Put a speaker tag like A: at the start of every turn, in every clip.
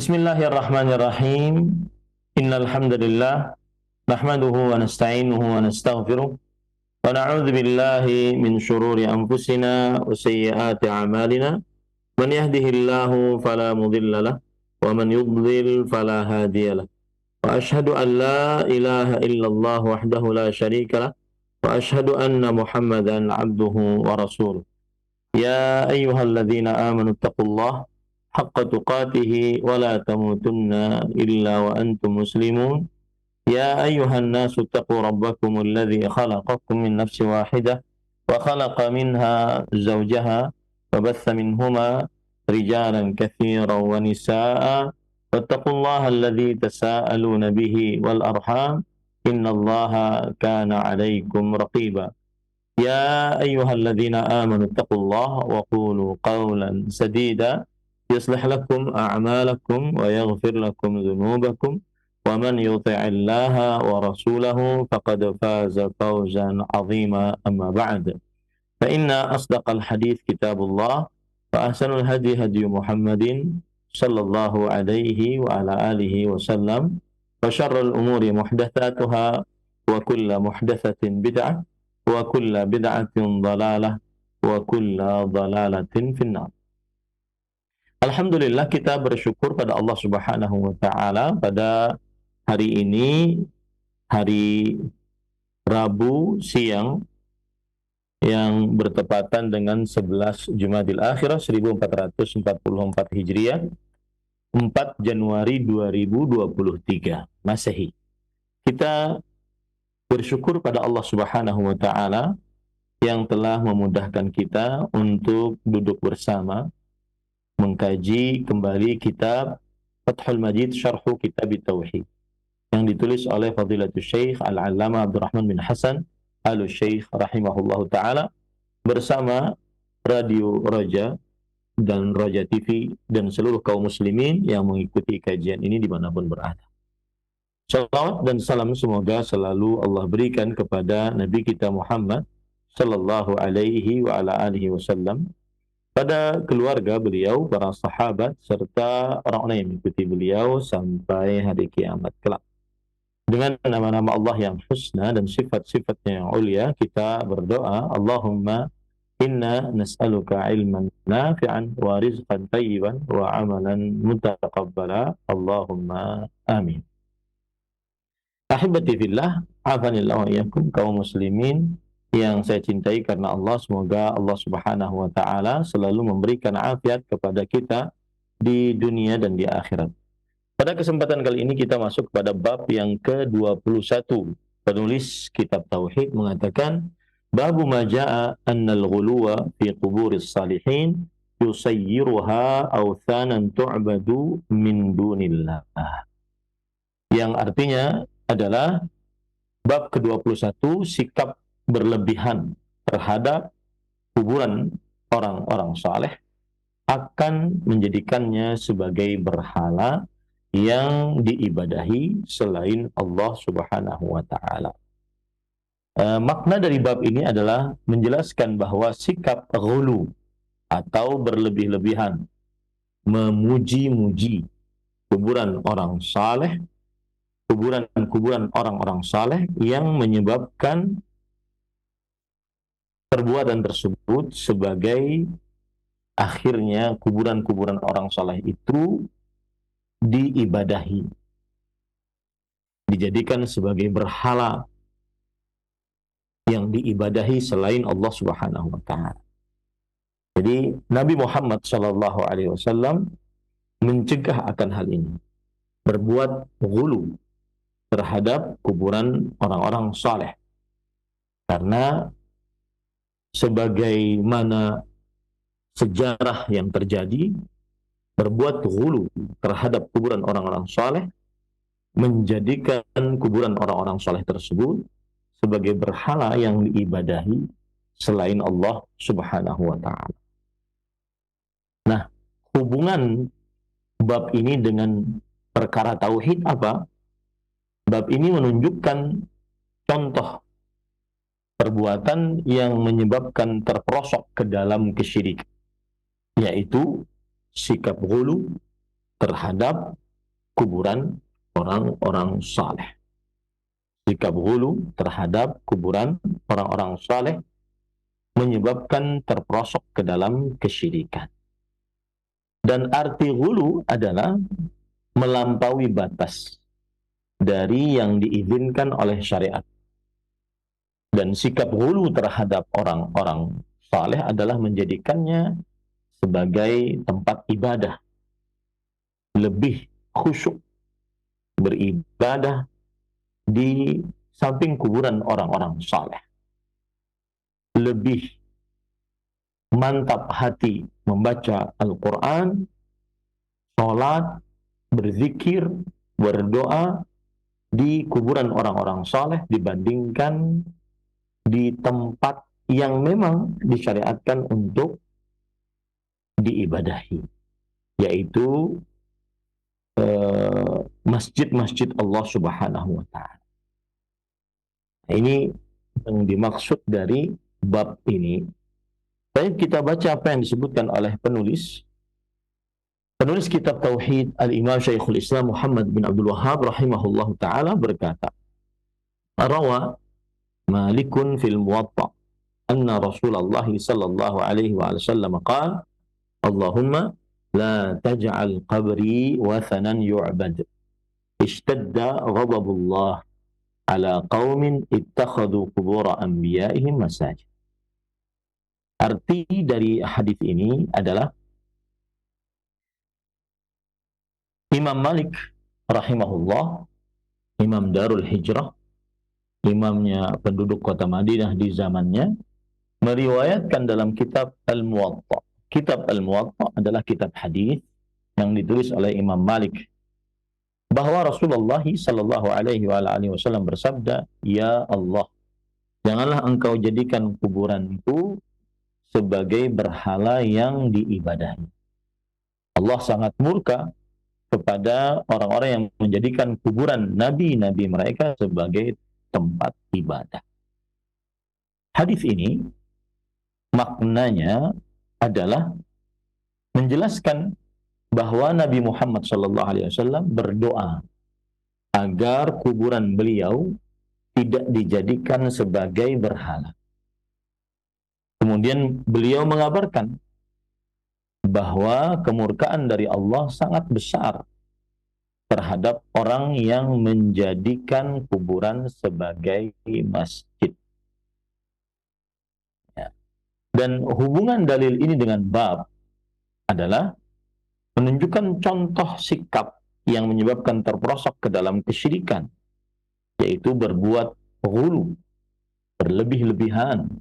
A: Bismillahirrahmanirrahim. Innal hamdalillah nahmaduhu wa nasta'inuhu wa nastaghfiruh wa na'udzu billahi min shururi anfusina wa sayyiati a'malina. Man yahdihillahu fala mudilla lahu wa man yudlil fala hadiya lahu. Wa ashhadu an la ilaha illallah wahdahu la syarika lahu wa ashhadu anna Muhammadan 'abduhu wa rasuluh. Ya ayyuhalladzina amanu taqullaha haqqa tuqatih wa la tamutunna illa wa antum muslimun. Ya ayyuhan nasu taqu rabbakumul ladzi khalaqakum min nafsin wahidah wa khalaqa minha zawjaha wa batha minhuma rijalan katsiran wa nisaa'a wattaqullaha alladzi tasaaluna bihi wal arham innallaha kana 'alaikum raqiba. Ya ayyuhalladzina amanu taqullaha wa qulu qawlan sadida يصلح لكم أعمالكم ويغفر لكم ذنوبكم ومن يطع الله ورسوله فقد فاز فوزا عظيما أما بعد فإن أصدق الحديث كتاب الله وأحسن الهدي هدي محمد صلى الله عليه وعلى آله وسلم وشر الأمور محدثاتها وكل محدثة بدعة وكل بدعة ضلالة وكل ضلالة في النار. Alhamdulillah, kita bersyukur pada Allah Subhanahu wa Ta'ala pada hari ini, hari Rabu siang yang bertepatan dengan 11 Jumadil Akhirah 1444 Hijriah, 4 Januari 2023 Masehi. Kita bersyukur pada Allah Subhanahu wa Ta'ala yang telah memudahkan kita untuk duduk bersama mengkaji kembali kitab Fathul Majid Syarhu Kitab Tauhid yang ditulis oleh Fadilatul Syekh Al-Allamah Abdurrahman bin Hasan Al-Syekh rahimahullahu ta'ala bersama Radio Raja dan Raja TV dan seluruh kaum muslimin yang mengikuti kajian ini dimanapun berada. Salawat dan salam semoga selalu Allah berikan kepada Nabi kita Muhammad sallallahu alaihi wa ala alihi wasallam, pada keluarga beliau, para sahabat, serta orang-orang yang mengikuti beliau sampai hari kiamat kelak. Dengan nama-nama Allah yang husna dan sifat-sifatnya yang ulia, kita berdoa, Allahumma inna nas'aluka ilman nafi'an wa rizqan tayyiban wa amalan mutaqabbala. Allahumma amin. Ahibati fillah, afanillahu wa iyyakum, kaum muslimin yang saya cintai karena Allah, semoga Allah Subhanahu wa Ta'ala selalu memberikan afiat kepada kita di dunia dan di akhirat. Pada kesempatan kali ini kita masuk kepada bab yang ke-21. Penulis kitab Tauhid mengatakan, Babu maja'a annal ghuluwa fi quburis salihin yusayyiruha awthanan tu'badu min dunillah. Yang artinya adalah bab ke-21, sikap berlebihan terhadap kuburan orang-orang saleh akan menjadikannya sebagai berhala yang diibadahi selain Allah Subhanahu wa Ta'ala. Makna dari bab ini adalah menjelaskan bahwa sikap ghulu atau berlebih-lebihan memuji-muji kuburan orang saleh, kuburan orang-orang saleh yang menyebabkan perbuatan tersebut sebagai akhirnya kuburan-kuburan orang saleh itu diibadahi, dijadikan sebagai berhala yang diibadahi selain Allah Subhanahu wa Ta'ala. Jadi Nabi Muhammad sallallahu alaihi wasallam mencegah akan hal ini, berbuat ghulu terhadap kuburan orang-orang saleh, karena sebagaimana sejarah yang terjadi, berbuat ghulu terhadap kuburan orang-orang saleh menjadikan kuburan orang-orang saleh tersebut sebagai berhala yang diibadahi selain Allah Subhanahu wa Ta'ala. Nah, hubungan bab ini dengan perkara tauhid apa? Bab ini menunjukkan contoh perbuatan yang menyebabkan terperosok ke dalam kesyirikan, yaitu sikap ghulu terhadap kuburan orang-orang saleh. Sikap hulu terhadap kuburan orang-orang saleh menyebabkan terperosok ke dalam kesyirikan. Dan arti hulu adalah melampaui batas dari yang diizinkan oleh syariat. Dan sikap hulu terhadap orang-orang saleh adalah menjadikannya sebagai tempat ibadah, lebih khusyuk beribadah di samping kuburan orang-orang saleh, lebih mantap hati membaca Al-Quran, sholat, berzikir, berdoa di kuburan orang-orang saleh dibandingkan di tempat yang memang disyariatkan untuk diibadahi, yaitu masjid-masjid Allah Subhanahu wa Ta'ala. Ini yang dimaksud dari bab ini. Baik, kita baca apa yang disebutkan oleh penulis kitab Tauhid Al-Imam Syekhul Islam Muhammad bin Abdul Wahhab rahimahullahu ta'ala berkata, Rawa Malikun fil Muwatta anna Rasulullah sallallahu alaihi wa sallam qala Allahumma la taj'al qabri wathanan yu'bad ishtadda ghadabullah ala qaumin ittakhadhu qubur anbiya'ihim masajid. Arti dari hadis ini adalah Imam Malik rahimahullah, Imam Darul Hijrah, imamnya penduduk kota Madinah di zamannya, meriwayatkan dalam kitab Al-Muwatta. Kitab Al-Muwatta adalah kitab hadis yang ditulis oleh Imam Malik, bahwa Rasulullah sallallahu alaihi wasallam bersabda, "Ya Allah, janganlah engkau jadikan kuburanku sebagai berhala yang diibadahi." Allah sangat murka kepada orang-orang yang menjadikan kuburan nabi-nabi mereka sebagai tempat ibadah. Hadis ini maknanya adalah menjelaskan bahwa Nabi Muhammad SAW berdoa agar kuburan beliau tidak dijadikan sebagai berhala. Kemudian beliau mengabarkan bahwa kemurkaan dari Allah sangat besar terhadap orang yang menjadikan kuburan sebagai masjid. Dan hubungan dalil ini dengan bab adalah menunjukkan contoh sikap yang menyebabkan terperosok ke dalam kesyirikan, yaitu berbuat ghulu, berlebih-lebihan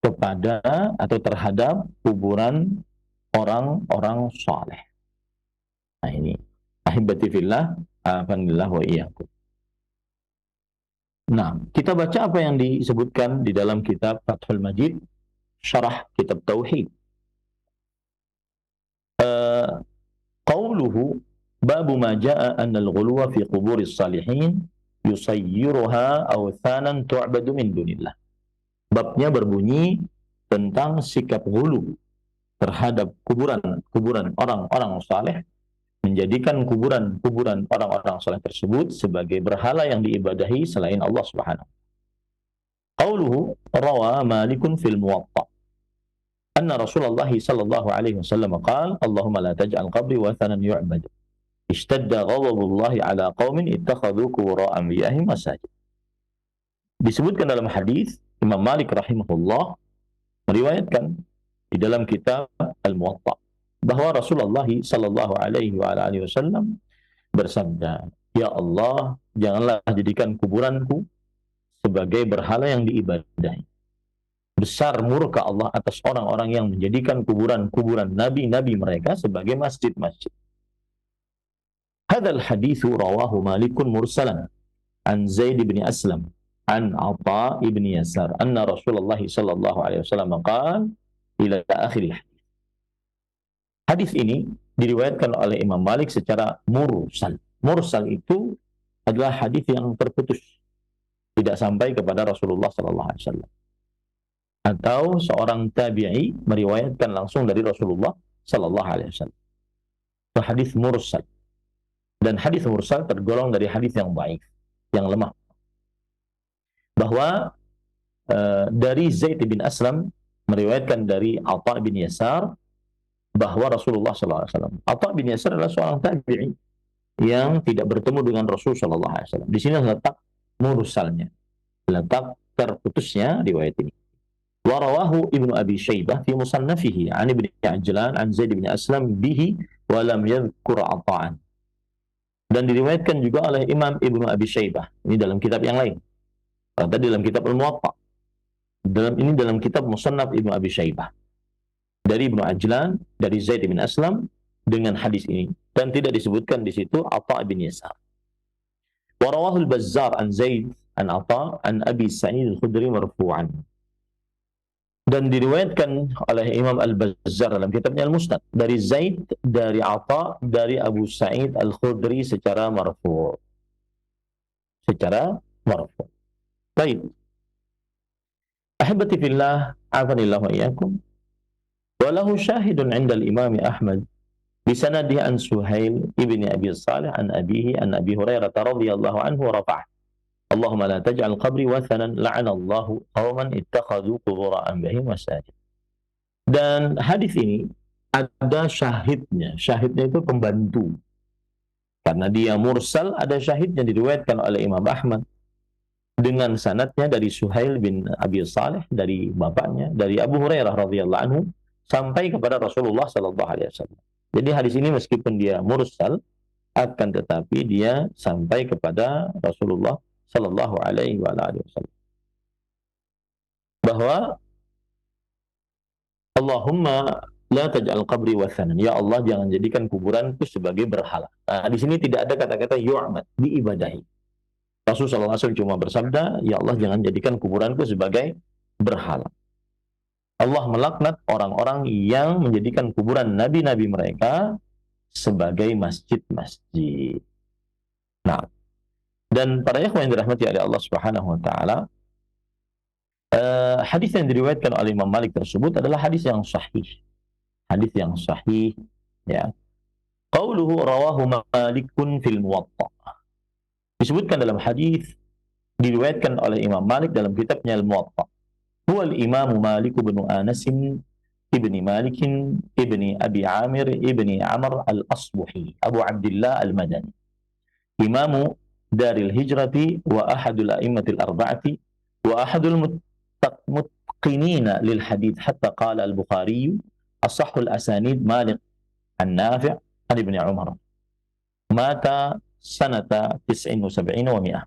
A: kepada atau terhadap kuburan orang-orang saleh. Nah ini, ahibati fillah, alhamdulillah wa iyyakum. Nah, kita baca apa yang disebutkan di dalam kitab Fathul Majid, syarah kitab Tauhid. Qauluhu babu ma jaa anna al-ghuluwa fi quburis salihin yusayyiruha awthanan tu'badu min dunillah. Babnya berbunyi tentang sikap ghulu terhadap kuburan orang-orang saleh, menjadikan kuburan orang-orang saleh tersebut sebagai berhala yang diibadahi selain Allah Subhanahu. Qauluhu rawa Malikun fil Muwatta anna Rasulullah sallallahu alaihi wasallam qala Allahumma la taj'al qabri wathanan yu'bad ishtadda ghadabullahi ala qaumin ittakhadhu qubur anbiya'ihim masajid. Disebutkan dalam hadis, Imam Malik rahimahullah meriwayatkan di dalam kitab Al-Muwatta bahwa Rasulullah sallallahu alaihi wasallam bersabda, "Ya Allah, janganlah jadikan kuburanku sebagai berhala yang diibadahi." Besar murka Allah atas orang-orang yang menjadikan kuburan-kuburan nabi-nabi mereka sebagai masjid-masjid. Hadzal haditsu rawahu Malikun mursalan an Zaid bin Aslam an Atha ibn Yasar anna Rasulullah sallallahu alaihi wasallam qala ila akhir hadis. Hadis ini diriwayatkan oleh Imam Malik secara mursal. Mursal itu adalah hadis yang terputus, tidak sampai kepada Rasulullah sallallahu alaihi wasallam. Atau seorang tabi'i meriwayatkan langsung dari Rasulullah sallallahu alaihi wasallam. hadis mursal. Dan hadis mursal tergolong dari hadis yang baik, yang lemah. Bahwa dari Zaid bin Aslam meriwayatkan dari Atha bin Yasar bahwa Rasulullah SAW. Atha bin Yasar adalah seorang tabi'i yang tidak bertemu dengan Rasul SAW. Di sini letak mursalnya, letak terputusnya riwayat ini. Warawahu Ibnu Abi Syaibah fi musannafihi an Ibnu Ajlan an Zaid bin Aslam bihi wa lam yadhkur Ata'an. Dan diriwayatkan juga oleh Imam Ibnu Abi Syaibah. Ini dalam kitab yang lain. Tadi dalam kitab Al-Muwatta. Dalam kitab Musannaf Ibnu Abi Syaibah. Dari Ibnu Ajlan, dari Zaid bin Aslam dengan hadis ini. Dan tidak disebutkan di situ Atha bin Yasar. Warawahu Al-Bazzar an Zaid an Atha an Abi Sa'id Al-Khudri marfu'an. Dan diriwayatkan oleh Imam Al-Bazzar dalam kitabnya Al-Musnad dari Zaid, dari Atha, dari Abu Sa'id Al-Khudri secara marfu'. Baik. Ahibati fillah, afanillahu wa iyyakum. Walahu syahidun 'inda al-Imam Ahmad bisanadihi an Suhail ibni Abi Salih an abihi an Abi Hurairah radhiyallahu anhu rafa'ah. Allahumma la taj'al qabri wathanan la'anallahu qauman ittakhadhu qubur anbiya'ihim masajid. Dan hadis ini ada syahidnya. Syahidnya itu pembantu. Karena dia mursal, ada syahidnya diriwayatkan oleh Imam Ahmad dengan sanadnya dari Suhail bin Abi Salih, dari bapaknya, dari Abu Hurairah radhiyallahu anhu sampai kepada Rasulullah sallallahu alaihi wasallam. Jadi hadis ini meskipun dia mursal, akan tetapi dia sampai kepada Rasulullah sallallahu alaihi wasallam. Bahwa Allahumma la taj'al qabri wathanan. Ya Allah, jangan jadikan kuburanku sebagai berhala. Nah, di sini tidak ada kata-kata yu'mad, diibadahi. Rasulullah SAW cuma bersabda, ya Allah, jangan jadikan kuburanku sebagai berhala. Allah melaknat orang-orang yang menjadikan kuburan nabi-nabi mereka sebagai masjid-masjid. Nah, dan para ikhwan yang dirahmati oleh Allah Subhanahu wa taala, hadis yang diriwayatkan oleh Imam Malik tersebut adalah hadis yang sahih. Hadis yang sahih, ya. Qauluhu rawahu Malikun fil Muwatta. Disebutkan dalam hadis diriwayatkan oleh Imam Malik dalam kitabnya Al-Muwatta. Huwa al-Imam Malik bin Anas ibni Malik ibni Abi Amir ibni Amr al-Asbuhi, Abu Abdullah al-Madani. Imamu Daril Hijrati wa ahadul a'immatil arba'ati wa ahadul mutqinina lil hadith hatta qala al-Bukhari asahhul asanid Malik an-Nafi' an ibn Umar. Mata sanata 79 wa 100.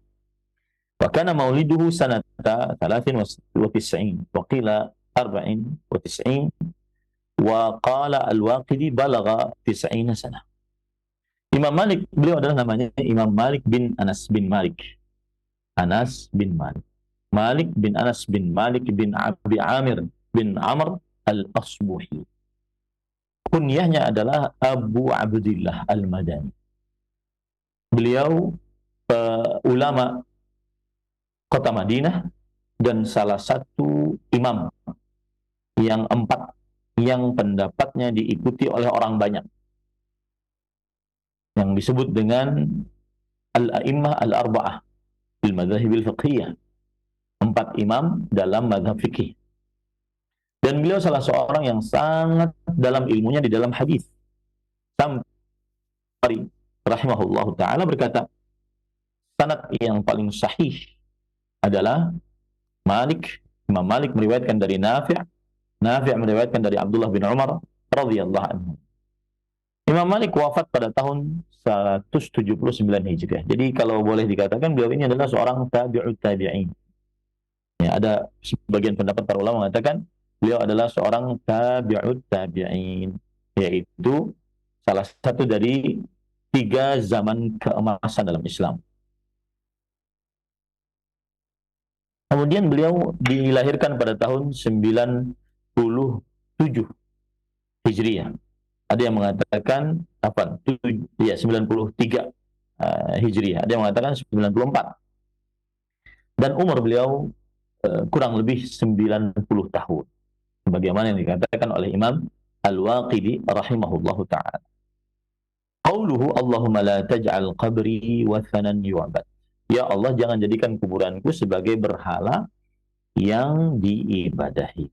A: Wa kana mauliduhu sanata 93 wa qila 94 wa qala al-Waqidi balagha 90 sana. Imam Malik, beliau adalah namanya Imam Malik bin Anas bin Malik. Anas bin Malik. Malik bin Anas bin Malik bin Abi Amir bin Amr al-Asbuhi. Kunyahnya adalah Abu Abdullah al-Madani. Beliau ulama kota Madinah dan salah satu imam yang 4 yang pendapatnya diikuti oleh orang banyak, yang disebut dengan al-a'immah al-arba'ah fil madzhab al-fiqhiyah. 4 imam dalam mazhab fikih. Dan beliau salah seorang yang sangat dalam ilmunya di dalam hadis. Sampai rahimahullahu taala berkata, sanad yang paling sahih adalah Malik. Imam Malik meriwayatkan dari Nafi', Nafi' meriwayatkan dari Abdullah bin Umar radhiyallahu anhu. Imam Malik wafat pada tahun 179 Hijriah. Jadi kalau boleh dikatakan beliau ini adalah seorang tabi'ut tabi'in. Ya, ada sebagian pendapat para ulama mengatakan beliau adalah seorang tabi'ut tabi'in, yaitu salah satu dari 3 zaman keemasan dalam Islam. Kemudian beliau dilahirkan pada tahun 97 Hijriah. Ada yang mengatakan 93 Hijriah. Ada yang mengatakan 94. Dan umur beliau kurang lebih 90 tahun. Sebagaimana yang dikatakan oleh Imam Al-Waqidi rahimahullahu ta'ala. Qauluhu Allahumma la taj'al qabri wathanan yu'bad. Ya Allah, jangan jadikan kuburanku sebagai berhala yang diibadahi.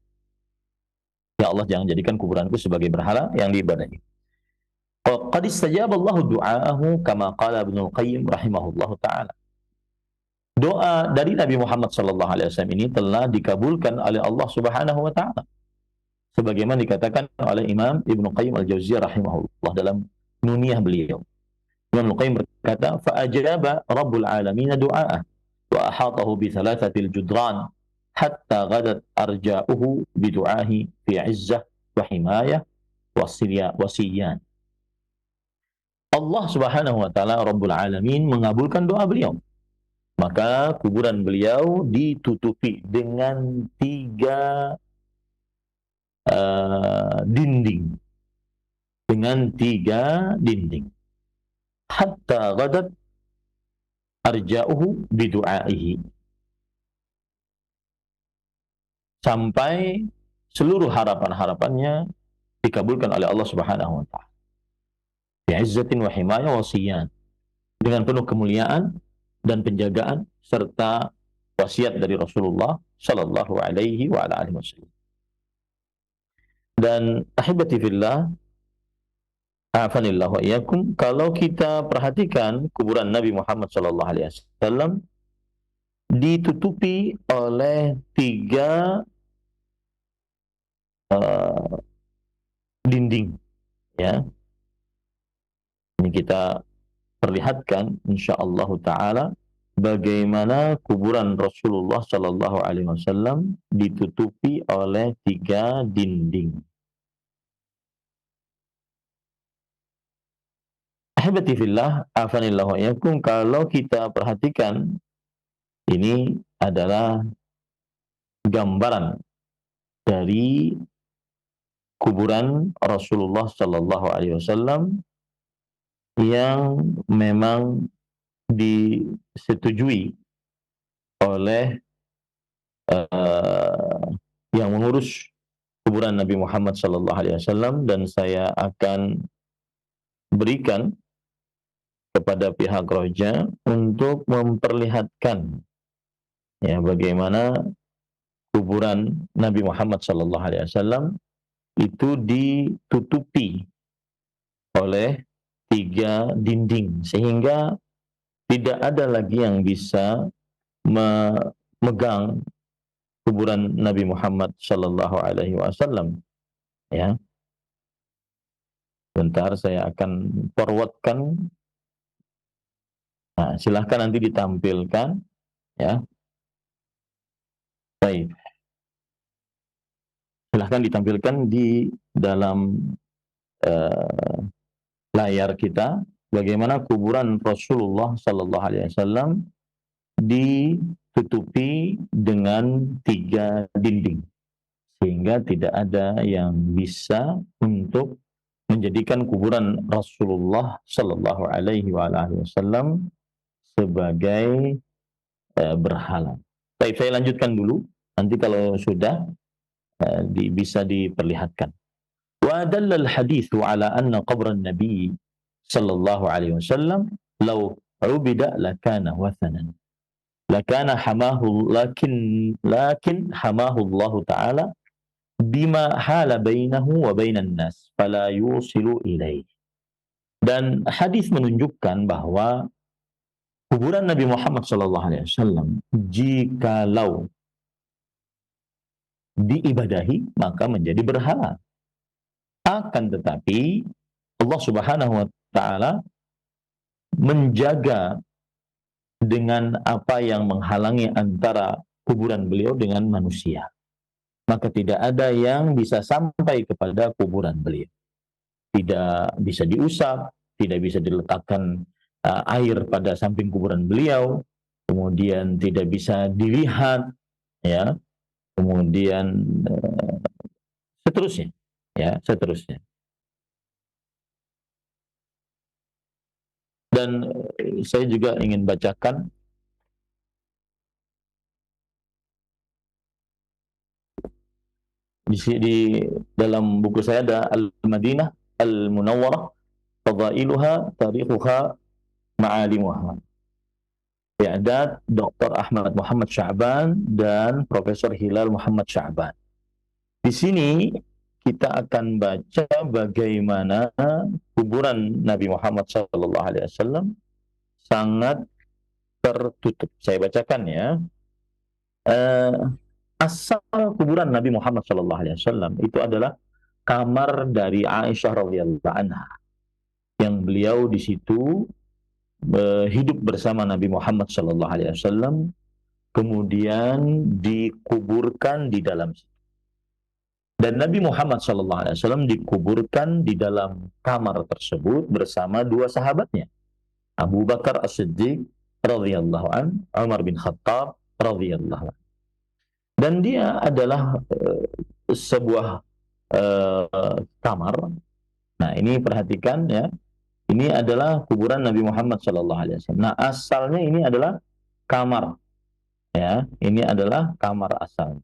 A: Ya Allah, jangan jadikan kuburanku sebagai berhala yang diibadahi. Qad istajaba Allah du'aahu kama qala Ibnu Qayyim rahimahullahu taala. Doa dari Nabi Muhammad sallallahu alaihi wasallam ini telah dikabulkan oleh Allah Subhanahu wa taala. Sebagaimana dikatakan oleh Imam Ibnu Qayyim Al-Jauziyah rahimahullah dalam nuniyah beliau. Imam Al-Qayyim berkata, "Fa'ajaba Rabbul Alamin du'a'ah wa ahatahu bi thalathatil judran hatta ghadat arja'uhu bi du'ahi fi 'izzah wa himayah wa siyan." Allah Subhanahu wa taala Rabbul Alamin mengabulkan doa beliau. Maka kuburan beliau ditutupi dengan 3 dinding. Dengan 3 dinding. Hatta ghadat arja'uhu bidu'aihi. Sampai seluruh harapan-harapannya dikabulkan oleh Allah Subhanahu wa taala. Bi'izzatin wa himayah wa siyan. Dengan penuh kemuliaan dan penjagaan serta wasiat dari Rasulullah sallallahu alaihi wa ala alihi wasallam. Dan ahibati fillah, afanillah wa iyyakum, kalau kita perhatikan kuburan Nabi Muhammad sallallahu alaihi wasallam ditutupi oleh 3 dinding, ya. Ini kita perlihatkan insyaallah taala bagaimana kuburan Rasulullah sallallahu alaihi wasallam ditutupi oleh 3 dinding. Ahibati fillah, afanillah wa iyyakum, kalau kita perhatikan ini adalah gambaran dari kuburan Rasulullah sallallahu alaihi wasallam yang memang disetujui oleh yang mengurus kuburan Nabi Muhammad sallallahu alaihi wasallam, dan saya akan berikan kepada pihak Roja untuk memperlihatkan ya bagaimana kuburan Nabi Muhammad sallallahu alaihi wasallam itu ditutupi oleh 3 dinding sehingga tidak ada lagi yang bisa memegang kuburan Nabi Muhammad sallallahu alaihi wasallam, ya. Bentar, saya akan forwardkan. Nah, silahkan nanti ditampilkan, ya. Baik. Silahkan ditampilkan di dalam layar kita bagaimana kuburan Rasulullah sallallahu alaihi wasallam ditutupi dengan 3 dinding sehingga tidak ada yang bisa untuk menjadikan kuburan Rasulullah sallallahu alaihi wasallam sebagai berhala. Baik, saya lanjutkan dulu. Nanti kalau sudah bisa diperlihatkan. Wa dallal hadithu ala anna qabran nabi sallallahu alaihi wasallam law ubida lakana wathanan. Lakana hamahu lakin hamahu Allah taala bima hala bainahu wa bainan nas fala yusilu ilaih. Dan hadis menunjukkan bahwa kuburan Nabi Muhammad sallallahu alaihi wasallam jikalau diibadahi maka menjadi berhala. Akan tetapi Allah Subhanahu wa taala menjaga dengan apa yang menghalangi antara kuburan beliau dengan manusia. Maka tidak ada yang bisa sampai kepada kuburan beliau. Tidak bisa diusap, tidak bisa diletakkan air pada samping kuburan beliau, kemudian tidak bisa dilihat, ya, kemudian seterusnya, ya, seterusnya. Dan saya juga ingin bacakan di dalam buku saya ada Al-Madinah Al-Munawwarah fadailuha, tarikhuha, ma'alimuha. I'dad Dr. Ahmad Muhammad Sya'ban dan Profesor Hilal Muhammad Sya'ban. Di sini kita akan baca bagaimana kuburan Nabi Muhammad SAW sangat tertutup. Saya bacakan ya. Asal kuburan Nabi Muhammad SAW itu adalah kamar dari Aisyah radhiyallahu anha, yang beliau di situ hidup bersama Nabi Muhammad SAW, kemudian dikuburkan di dalam situ. Dan Nabi Muhammad SAW dikuburkan di dalam kamar tersebut bersama dua sahabatnya, Abu Bakar As-Siddiq radhiyallahu an, Umar bin Khattab radhiyallahu an. Dan dia adalah sebuah kamar. Nah, ini perhatikan ya. Ini adalah kuburan Nabi Muhammad SAW. Nah, asalnya ini adalah kamar. Ya, ini adalah kamar asal.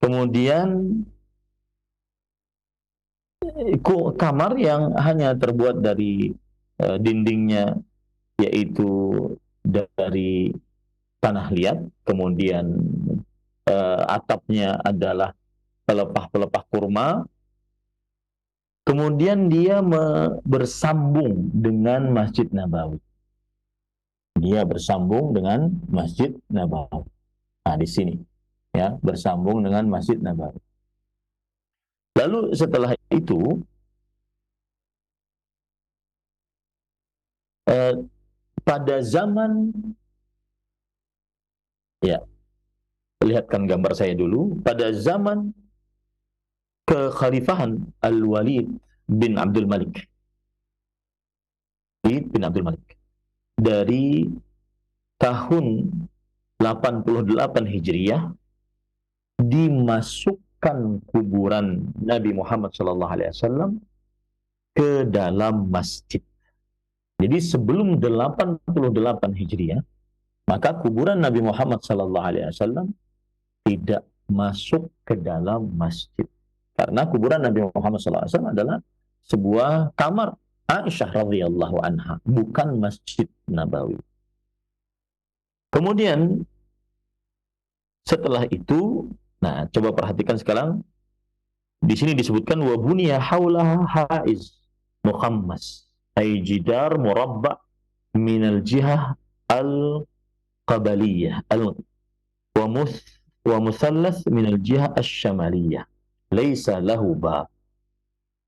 A: Kemudian kamar yang hanya terbuat dari dindingnya yaitu dari tanah liat, kemudian atapnya adalah pelepah-pelepah kurma, kemudian dia bersambung dengan Masjid Nabawi. Dia bersambung dengan Masjid Nabawi. Nah, di sini ya, bersambung dengan Masjid Nabawi. Lalu setelah itu pada zaman, ya, lihatkan gambar saya dulu, pada zaman kekhalifahan Al-Walid bin Abdul Malik. Walid bin Abdul Malik. Dari tahun 88 Hijriah dimasukkan kuburan Nabi Muhammad SAW ke dalam masjid. Jadi sebelum 88 Hijriah, maka kuburan Nabi Muhammad SAW tidak masuk ke dalam masjid. Karena kuburan Nabi Muhammad SAW adalah sebuah kamar Aisyah radhiyallahu anha, bukan Masjid Nabawi. Kemudian setelah itu, nah coba perhatikan sekarang, di sini disebutkan wa buniya haulaha haiz mukhammas, ay jidar murabba min al-jihah al-qabaliyah wa musallas min al-jihah asy-syamaliyah, laysa lahu bab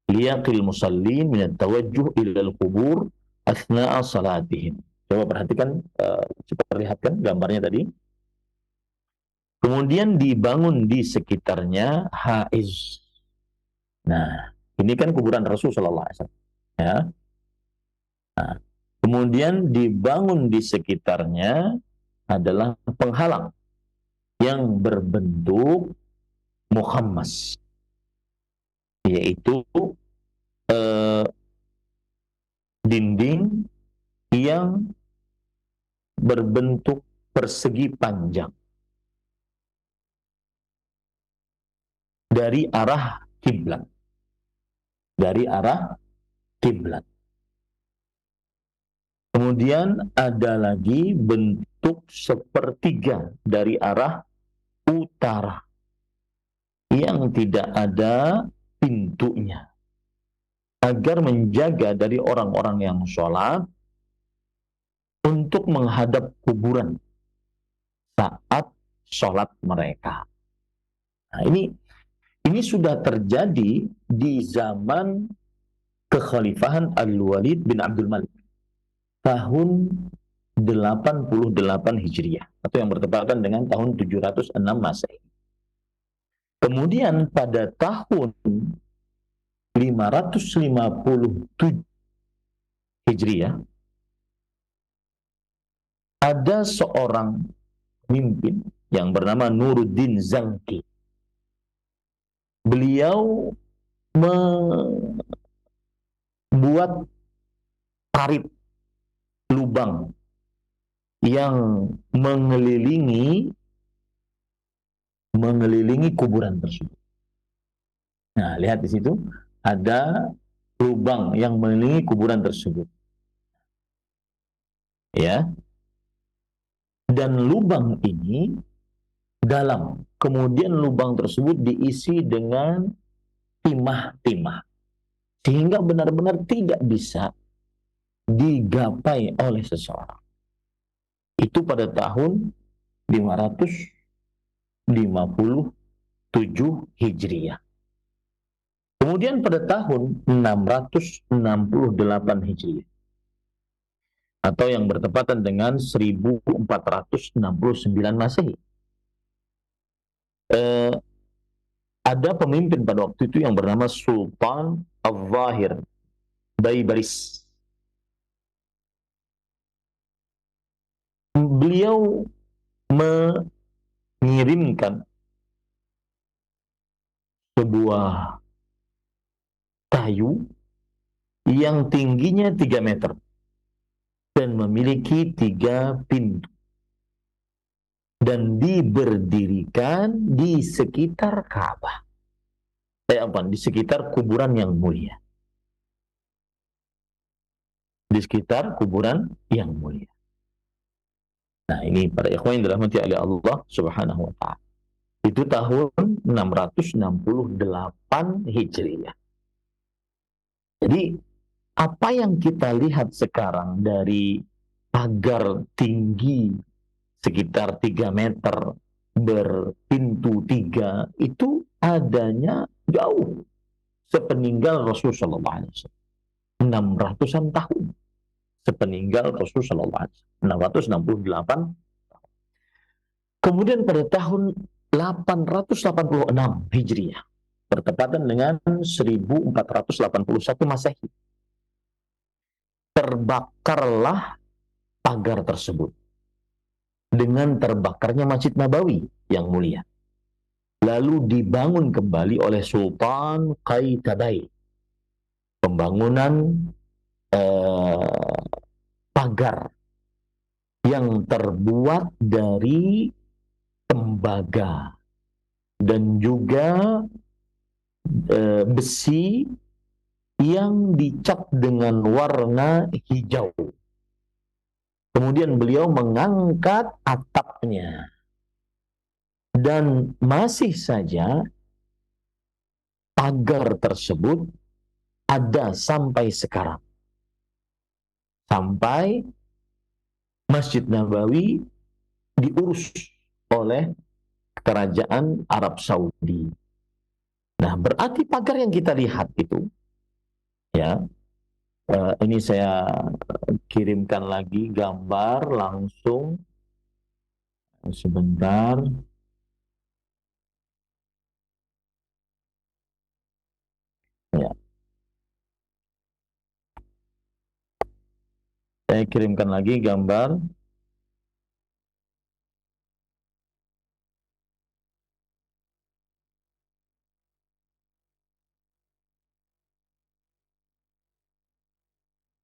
A: liyaqil musallin min at-tawajjuh ila al-qubur athna'a salatihim. Coba perhatikan, coba perlihatkan gambarnya tadi. Kemudian dibangun di sekitarnya haiz. Nah, ini kan kuburan Rasul sallallahu alaihi wasallam, ya. Nah, kemudian dibangun di sekitarnya adalah penghalang yang berbentuk mukhammas, yaitu dinding yang berbentuk persegi panjang dari arah kiblat. Dari arah kiblat. Kemudian ada lagi bentuk sepertiga dari arah utara yang tidak ada pintunya, agar menjaga dari orang-orang yang sholat untuk menghadap kuburan saat sholat mereka. Nah, ini sudah terjadi di zaman kekhalifahan Al-Walid bin Abdul Malik tahun 88 Hijriah, atau yang bertepatan dengan tahun 706 Masehi. Kemudian pada tahun 557 Hijriah ada seorang pemimpin yang bernama Nuruddin Zanki. Beliau membuat parit lubang yang mengelilingi kuburan tersebut. Nah, lihat di situ ada lubang yang mengelilingi kuburan tersebut. Ya. Dan lubang ini dalam. Kemudian lubang tersebut diisi dengan timah-timah. Sehingga benar-benar tidak bisa digapai oleh seseorang. Itu pada tahun 557 Hijriah. Kemudian pada tahun 668 Hijriah, atau yang bertepatan dengan 1469 Masehi, ada pemimpin pada waktu itu yang bernama Sultan Al-Zahir Baybaris. Beliau mengirimkan sebuah kayu yang tingginya 3 meter dan memiliki 3 pintu dan diberdirikan di sekitar Ka'bah. Di sekitar kuburan yang mulia. Di sekitar kuburan yang mulia. Nah, ini para ikhwan yang dirahmati oleh Allah Subhanahu wa taala. Itu tahun 668 Hijriah. Jadi, apa yang kita lihat sekarang dari pagar tinggi sekitar 3 meter berpintu 3 itu adanya jauh sepeninggal Rasulullah SAW. 600-an tahun sepeninggal Rasulullah SAW. 668. Kemudian pada tahun 886 Hijriah, bertepatan dengan 1481 Masehi, terbakarlah pagar tersebut dengan terbakarnya Masjid Nabawi yang mulia. Lalu dibangun kembali oleh Sultan Qaitabai. Pembangunan pagar yang terbuat dari tembaga dan juga besi yang dicat dengan warna hijau. Kemudian beliau mengangkat atapnya dan masih saja pagar tersebut ada sampai sekarang. Sampai Masjid Nabawi diurus oleh kerajaan Arab Saudi. Nah, berarti pagar yang kita lihat itu, ya, ini saya kirimkan lagi gambar langsung sebentar. Ya. Saya kirimkan lagi gambar.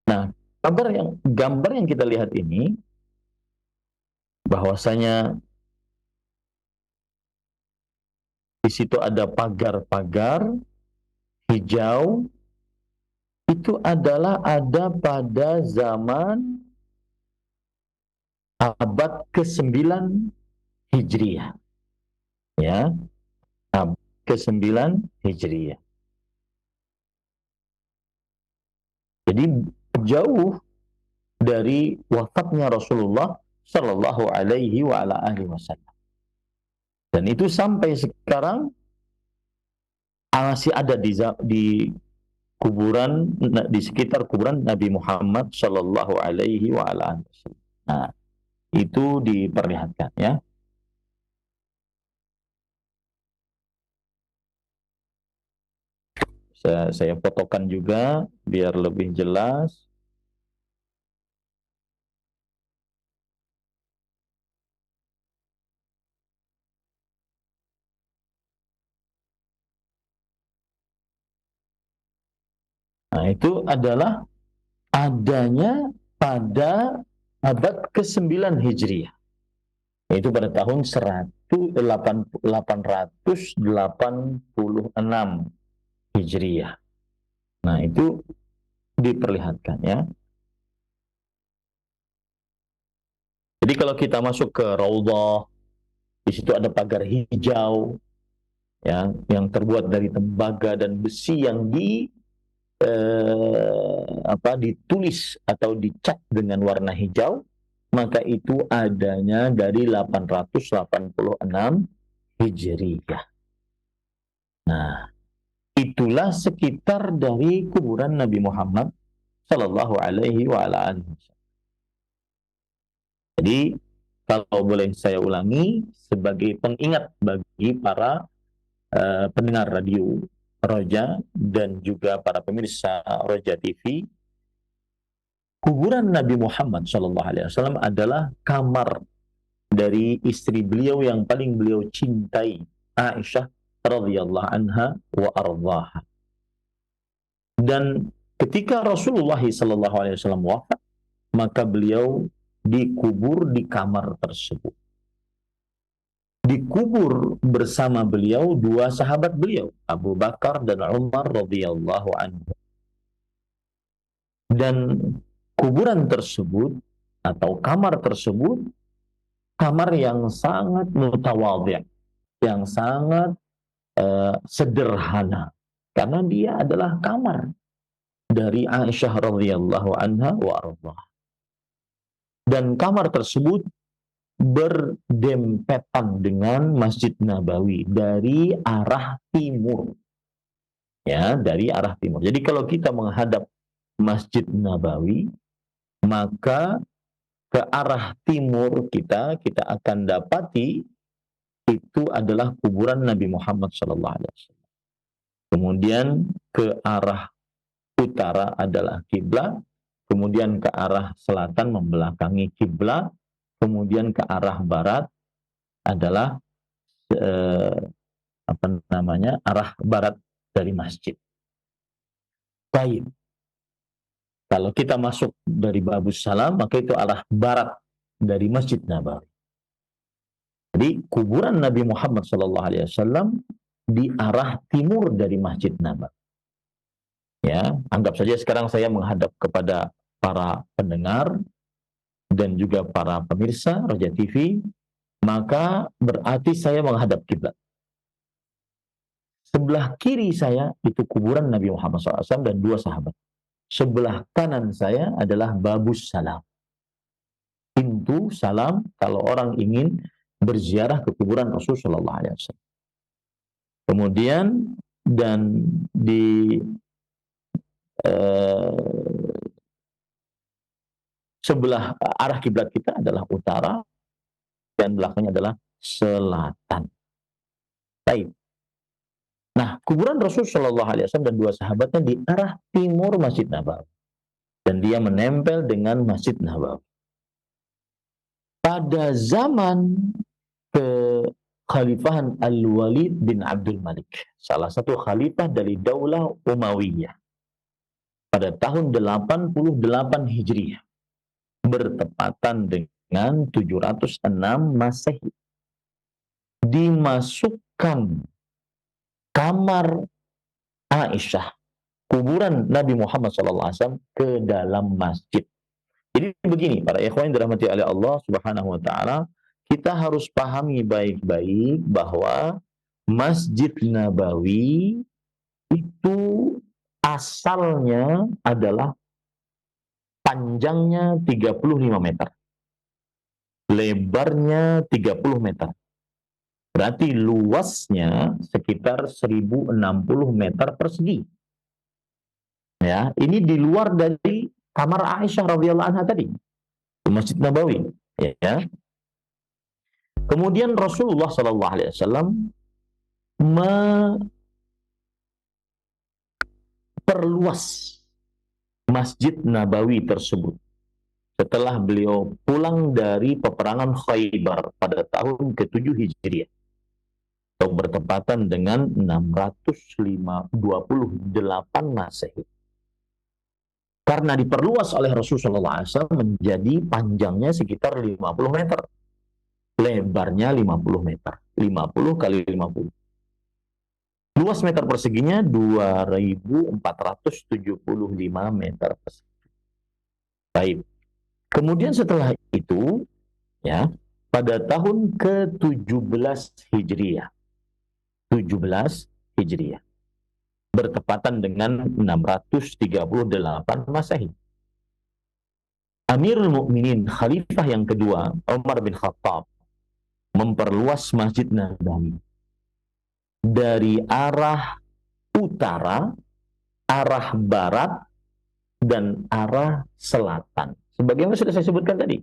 A: Nah, gambar yang kita lihat ini bahwasanya di situ ada pagar-pagar hijau, itu adalah ada pada zaman abad ke-9 Hijriah. Ya, abad ke-9 Hijriah. Jadi jauh dari wafatnya Rasulullah Shallallahu Alaihi Wasallam. Dan itu sampai sekarang masih ada di kuburan, di sekitar kuburan Nabi Muhammad Shallallahu Alaihi Wasallam. Nah, itu diperlihatkan, ya. Saya fotokan juga biar lebih jelas. Nah, itu adalah adanya pada abad ke-9 Hijriah. Yaitu pada tahun 886 Hijriah. Nah, itu diperlihatkan ya. Jadi kalau kita masuk ke Raudhah, di situ ada pagar hijau ya, yang terbuat dari tembaga dan besi yang ditulis atau dicat dengan warna hijau, maka itu adanya dari 886 Hijriyah. Nah, itulah sekitar dari kuburan Nabi Muhammad Sallallahu Alaihi Wasallam. Jadi, kalau boleh saya ulangi sebagai pengingat bagi para pendengar radio Roja dan juga para pemirsa Roja TV, kuburan Nabi Muhammad SAW adalah kamar dari istri beliau yang paling beliau cintai, Aisyah radhiyallahu anha wa ardhaha. Dan ketika Rasulullah SAW wafat, maka beliau dikubur di kamar tersebut. Dikubur bersama beliau dua sahabat beliau, Abu Bakar dan Umar radhiyallahu anhu. Dan kuburan tersebut atau kamar tersebut kamar yang sangat mutawadhi', yang sangat sederhana, karena dia adalah kamar dari Aisyah radhiyallahu anha wa ardhaha. Dan kamar tersebut berdempetan dengan Masjid Nabawi dari arah timur. Ya, dari arah timur. Jadi kalau kita menghadap Masjid Nabawi, maka ke arah timur kita akan dapati itu adalah kuburan Nabi Muhammad SAW. Kemudian ke arah utara adalah kiblat, kemudian ke arah selatan membelakangi kiblat, kemudian ke arah barat adalah arah barat dari masjid. Baik. Kalau kita masuk dari Babus Salam, maka itu arah barat dari Masjid Nabawi. Jadi kuburan Nabi Muhammad SAW di arah timur dari Masjid Nabawi. Ya, anggap saja sekarang saya menghadap kepada para pendengar dan juga para pemirsa Roja TV, maka berarti saya menghadap kiblat. Sebelah kiri saya itu kuburan Nabi Muhammad SAW dan dua sahabat. Sebelah kanan saya adalah Babus Salam, pintu salam kalau orang ingin berziarah ke kuburan Rasulullah SAW. Kemudian dan di sebelah arah kiblat kita adalah utara dan belakangnya adalah selatan. Baik. Nah, kuburan Rasulullah SAW dan dua sahabatnya di arah timur Masjid Nabawi. Dan dia menempel dengan Masjid Nabawi. Pada zaman kekhalifahan Al-Walid bin Abdul Malik, salah satu khalifah dari Daulah Umayyah, pada tahun 88 Hijriah, bertepatan dengan 706 Masehi, dimasukkan kamar Aisyah, kuburan Nabi Muhammad SAW, ke dalam masjid. Jadi begini, para ikhwan yang dirahmati oleh Allah Subhanahu wa taala, kita harus pahami baik-baik bahwa Masjid Nabawi itu asalnya adalah panjangnya 35 meter. Lebarnya 30 meter. Berarti luasnya sekitar 1060 meter persegi. Ya, ini di luar dari kamar Aisyah radhiyallahu anha tadi, di Masjid Nabawi. Ya. Kemudian Rasulullah sallallahu alaihi wasallam memperluas Masjid Nabawi tersebut setelah beliau pulang dari peperangan Khaybar pada tahun ke-7 Hijriah. Atau bertepatan dengan 628 Masehi. Karena diperluas oleh Rasulullah SAW menjadi panjangnya sekitar 50 meter. Lebarnya 50 meter. 50 kali 50. Luas meter perseginya 2.475 meter persegi. Baik. Kemudian setelah itu, ya, pada tahun ke-17 Hijriah, 17 Hijriah, bertepatan dengan 638 Masehi. Amirul Mukminin, khalifah yang kedua, Umar bin Khattab, memperluas Masjid Nabawi dari arah utara, arah barat, dan arah selatan. Sebagaimana sudah saya sebutkan tadi,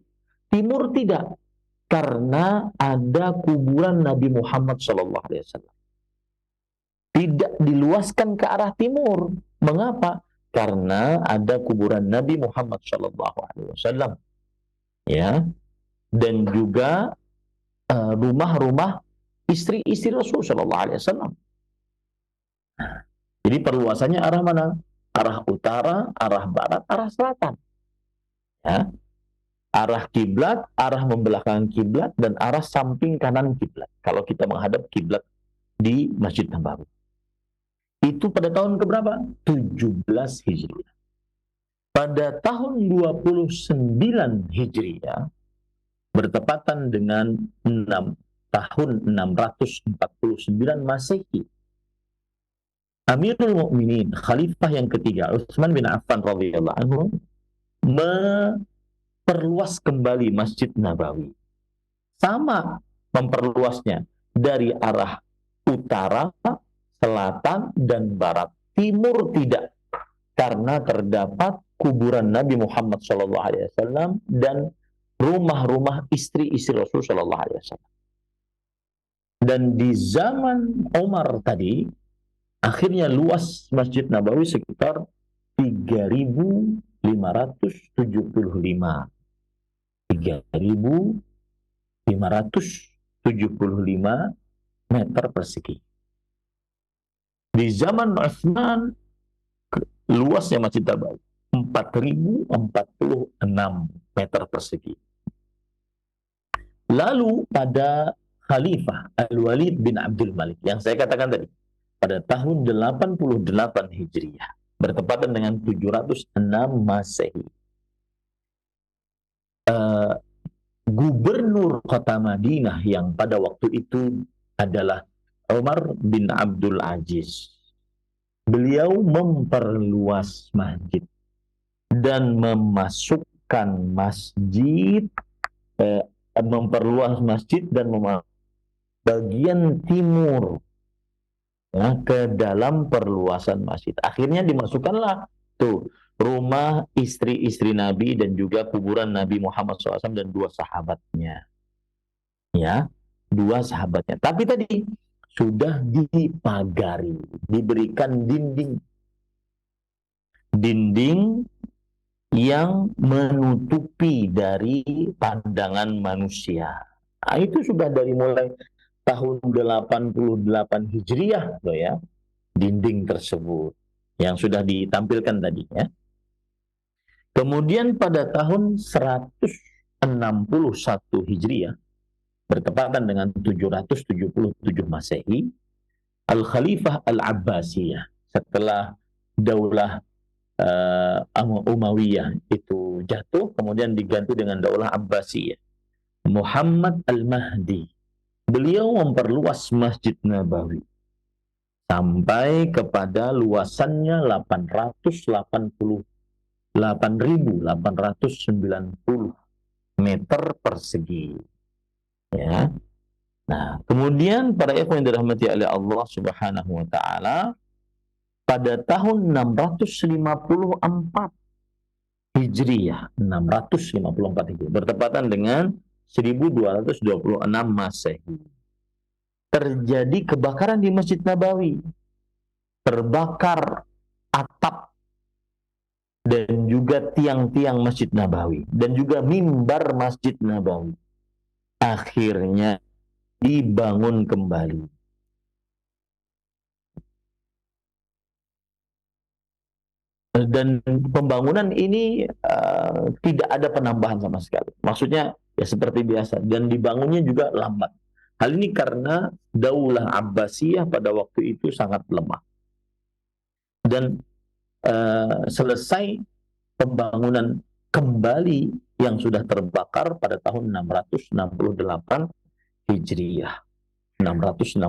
A: timur tidak, karena ada kuburan Nabi Muhammad SAW. Tidak diluaskan ke arah timur. Mengapa? Karena ada kuburan Nabi Muhammad SAW, ya, dan juga rumah-rumah istri-istri Rasul SAW. Jadi perluasannya arah mana? Arah utara, arah barat, arah selatan. Ya. Arah kiblat, arah membelakangi kiblat, dan arah samping kanan kiblat. Kalau kita menghadap kiblat di Masjid Nabawi. Itu pada tahun keberapa? 17 Hijriah. Pada tahun 29 Hijriah, bertepatan dengan tahun 649 Masehi, Amirul Mukminin, khalifah yang ketiga, Utsman bin Affan radhiyallahu anhu, memperluas kembali Masjid Nabawi. Sama memperluasnya dari arah utara, selatan, dan barat. Timur tidak, karena terdapat kuburan Nabi Muhammad SAW dan rumah-rumah istri-istri Rasul SAW. Dan di zaman Umar tadi, akhirnya luas Masjid Nabawi sekitar 3.575 meter persegi. Di zaman Utsman, luasnya Masjid Nabawi 4.046 meter persegi. Lalu pada Khalifah Al-Walid bin Abdul Malik, yang saya katakan tadi, pada tahun 88 Hijriah, bertepatan dengan 706 Masehi, gubernur kota Madinah yang pada waktu itu adalah Umar bin Abdul Aziz. Beliau memperluas masjid dan memasukkan masjid, memperluas masjid dan bagian timur, ya, ke dalam perluasan masjid. Akhirnya dimasukkanlah tuh rumah istri-istri Nabi dan juga kuburan Nabi Muhammad SAW dan dua sahabatnya. Ya, dua sahabatnya. Tapi tadi sudah dipagari, diberikan dinding yang menutupi dari pandangan manusia. Nah, itu sudah dari mulai tahun 88 Hijriah loh ya, dinding tersebut yang sudah ditampilkan tadi ya. Kemudian pada tahun 161 Hijriah, bertepatan dengan 777 Masehi, Al-Khalifah Al-Abbasiyah, setelah Daulah Umayyah itu jatuh, kemudian diganti dengan Daulah Abbasiyah, Muhammad Al-Mahdi, beliau memperluas Masjid Nabawi sampai kepada luasannya 888.890 meter persegi. Ya. Nah, kemudian para ikhwan yang dirahmati oleh Allah Subhanahu wa taala, pada tahun 654 Hijriah, 654 Hijriah, bertepatan dengan 1226 Masehi, terjadi kebakaran di Masjid Nabawi. Terbakar atap dan juga tiang-tiang Masjid Nabawi dan juga mimbar Masjid Nabawi. Akhirnya dibangun kembali. Dan pembangunan ini tidak ada penambahan sama sekali. Maksudnya ya seperti biasa, dan dibangunnya juga lambat. Hal ini karena Daulah Abbasiyah pada waktu itu sangat lemah. Dan selesai pembangunan kembali yang sudah terbakar pada tahun 668 Hijriyah. 668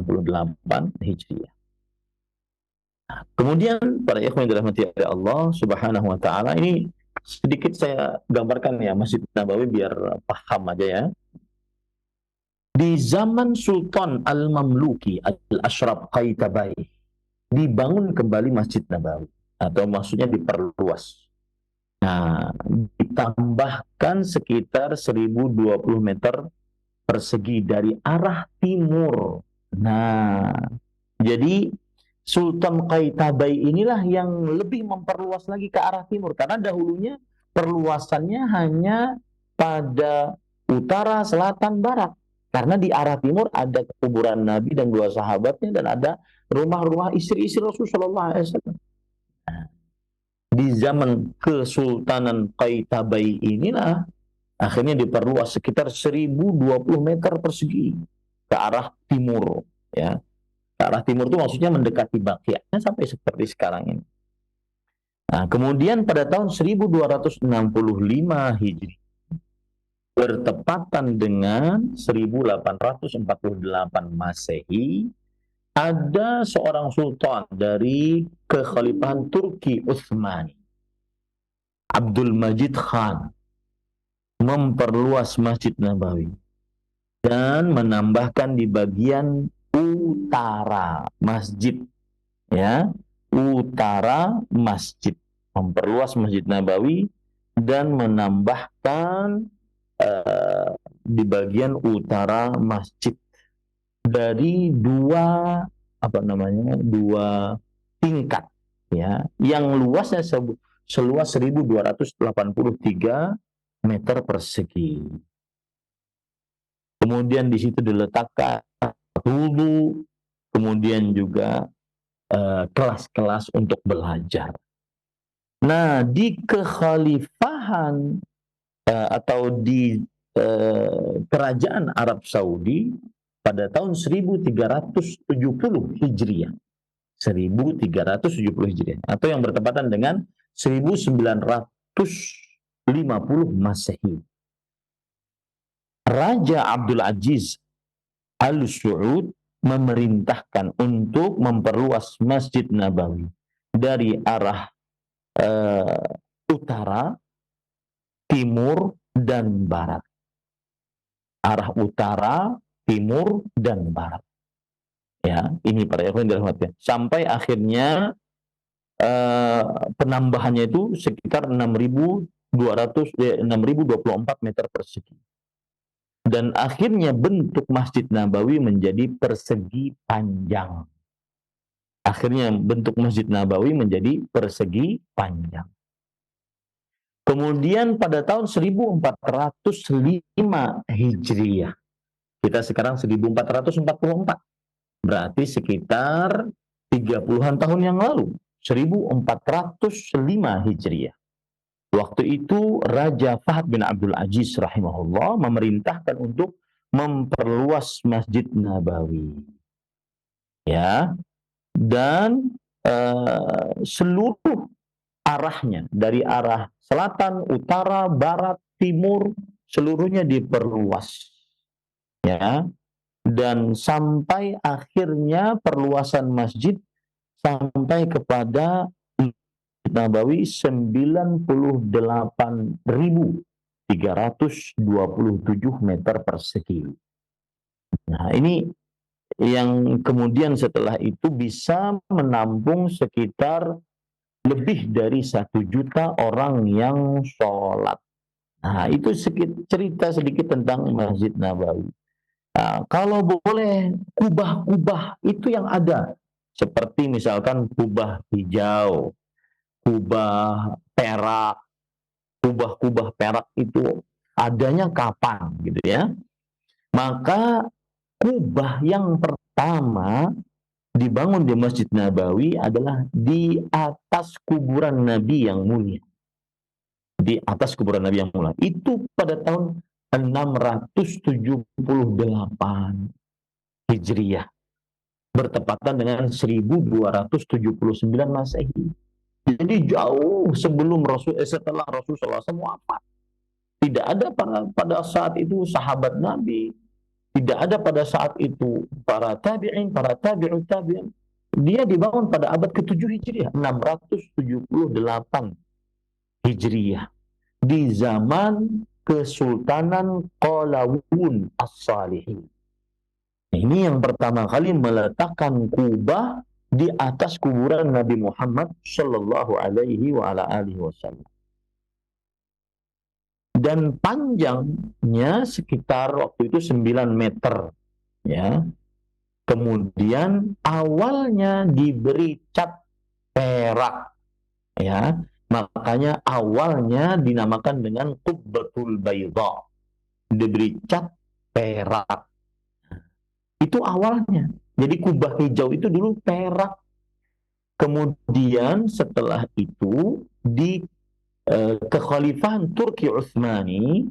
A: Hijriyah. Kemudian para ikhwan yang dirahmati oleh Allah Subhanahu wa taala, ini sedikit saya gambarkan ya Masjid Nabawi biar paham aja ya. Di zaman Sultan Al-Mamluki Al-Ashraf Qaitabai dibangun kembali Masjid Nabawi, atau maksudnya diperluas. Nah, ditambahkan sekitar 1020 meter persegi dari arah timur. Nah, jadi Sultan Qaitabai inilah yang lebih memperluas lagi ke arah timur, karena dahulunya perluasannya hanya pada utara, selatan, barat. Karena di arah timur ada kuburan Nabi dan dua sahabatnya, dan ada rumah-rumah istri-istri Rasulullah SAW. Di zaman Kesultanan Qaitabai inilah akhirnya diperluas sekitar 1020 meter persegi ke arah timur, ya. Ke arah timur itu maksudnya mendekati Baqi'nya sampai seperti sekarang ini. Nah, kemudian pada tahun 1265 Hijri, bertepatan dengan 1848 Masehi, ada seorang sultan dari kekhalifahan Turki Utsmani, Abdul Majid Khan, memperluas Masjid Nabawi dan menambahkan di bagian utara masjid, ya, utara masjid, memperluas Masjid Nabawi dan menambahkan di bagian utara masjid dari dua tingkat, ya, yang luasnya seluas 1283 meter persegi. Kemudian di situ diletakkan wudu, kemudian juga kelas-kelas untuk belajar. Nah, di kekhalifahan atau di kerajaan Arab Saudi pada tahun 1370 Hijriah. 1370 Hijriah atau yang bertepatan dengan 1950 Masehi. Raja Abdul Aziz Al Saud memerintahkan untuk memperluas Masjid Nabawi dari arah utara, timur, dan barat. Arah utara, timur, dan barat. Ya, ini para ikhwan dirahmati. Sampai akhirnya penambahannya itu sekitar 6.024 meter persegi. Dan akhirnya bentuk Masjid Nabawi menjadi persegi panjang. Akhirnya bentuk Masjid Nabawi menjadi persegi panjang. Kemudian pada tahun 1405 Hijriah, kita sekarang 1444, berarti sekitar 30-an tahun yang lalu, 1405 Hijriah. Waktu itu Raja Fahd bin Abdul Aziz rahimahullah memerintahkan untuk memperluas Masjid Nabawi. Ya. Dan seluruh arahnya, dari arah selatan, utara, barat, timur, seluruhnya diperluas. Ya. Dan sampai akhirnya perluasan masjid sampai kepada Nabawi 98.327 meter persegi. Nah, ini yang kemudian setelah itu bisa menampung sekitar lebih dari 1 juta orang yang sholat. Nah, itu cerita sedikit tentang Masjid Nabawi. Nah, kalau boleh kubah-kubah itu yang ada, seperti misalkan kubah hijau, kubah perak, kubah-kubah perak itu adanya kapan gitu ya. Maka kubah yang pertama dibangun di Masjid Nabawi adalah di atas kuburan Nabi yang mulia. Di atas kuburan Nabi yang mulia. Itu pada tahun 678. Hijriyah, bertepatan dengan 1279 Masehi. Jadi jauh sebelum setelah Rasulullah SAW wafat. Tidak ada pada saat itu sahabat Nabi, tidak ada pada saat itu para tabi'in, para tabi'ut tabi'in. Dia dibangun pada abad ke-7 Hijriah, 678 Hijriah, di zaman Kesultanan Qalawun As-Salihin. Ini yang pertama kali meletakkan kubah di atas kuburan Nabi Muhammad sallallahu alaihi wa ala alihi wasallam. Dan panjangnya sekitar waktu itu 9 meter, ya. Kemudian awalnya diberi cat perak, ya. Makanya awalnya dinamakan dengan Qubbatul Bayda, diberi cat perak. Itu awalnya. Jadi kubah hijau itu dulu perak. Kemudian setelah itu di kekhalifahan Turki Utsmani,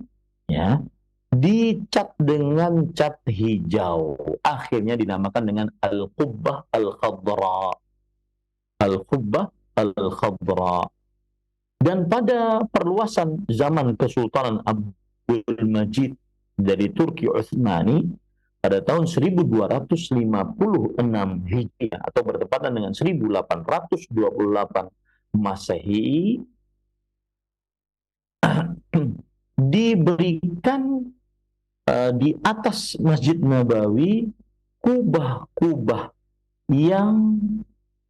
A: ya, dicat dengan cat hijau. Akhirnya dinamakan dengan Al-Qubbah Al-Khadra. Al-Qubbah Al-Khadra. Dan pada perluasan zaman Kesultanan Abdul Majid dari Turki Utsmani pada tahun 1256 Hijriah atau bertepatan dengan 1828 Masehi, diberikan di atas Masjid Nabawi kubah-kubah yang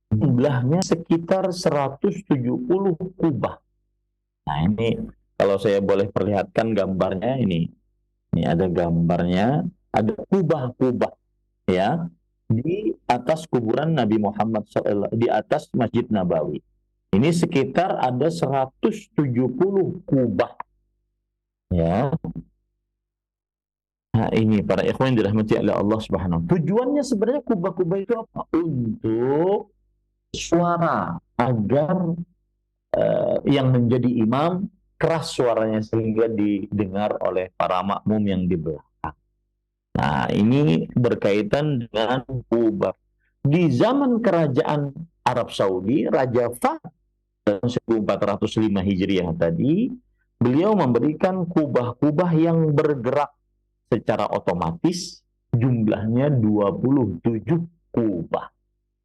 A: jumlahnya sekitar 170 kubah. Nah, ini kalau saya boleh perlihatkan gambarnya, ini ada gambarnya, ada kubah-kubah, ya, di atas kuburan Nabi Muhammad SAW, di atas Masjid Nabawi. Ini sekitar ada 170 kubah, ya. Nah, ini para ikhwan yang dirahmati oleh Allah Subhanahu. Tujuannya sebenarnya kubah-kubah itu apa? Untuk suara, agar yang menjadi imam keras suaranya sehingga didengar oleh para makmum yang di belakang. Nah, ini berkaitan dengan kubah. Di zaman kerajaan Arab Saudi, Raja Fahd tahun 1405 Hijriah tadi, beliau memberikan kubah-kubah yang bergerak secara otomatis, jumlahnya 27 kubah.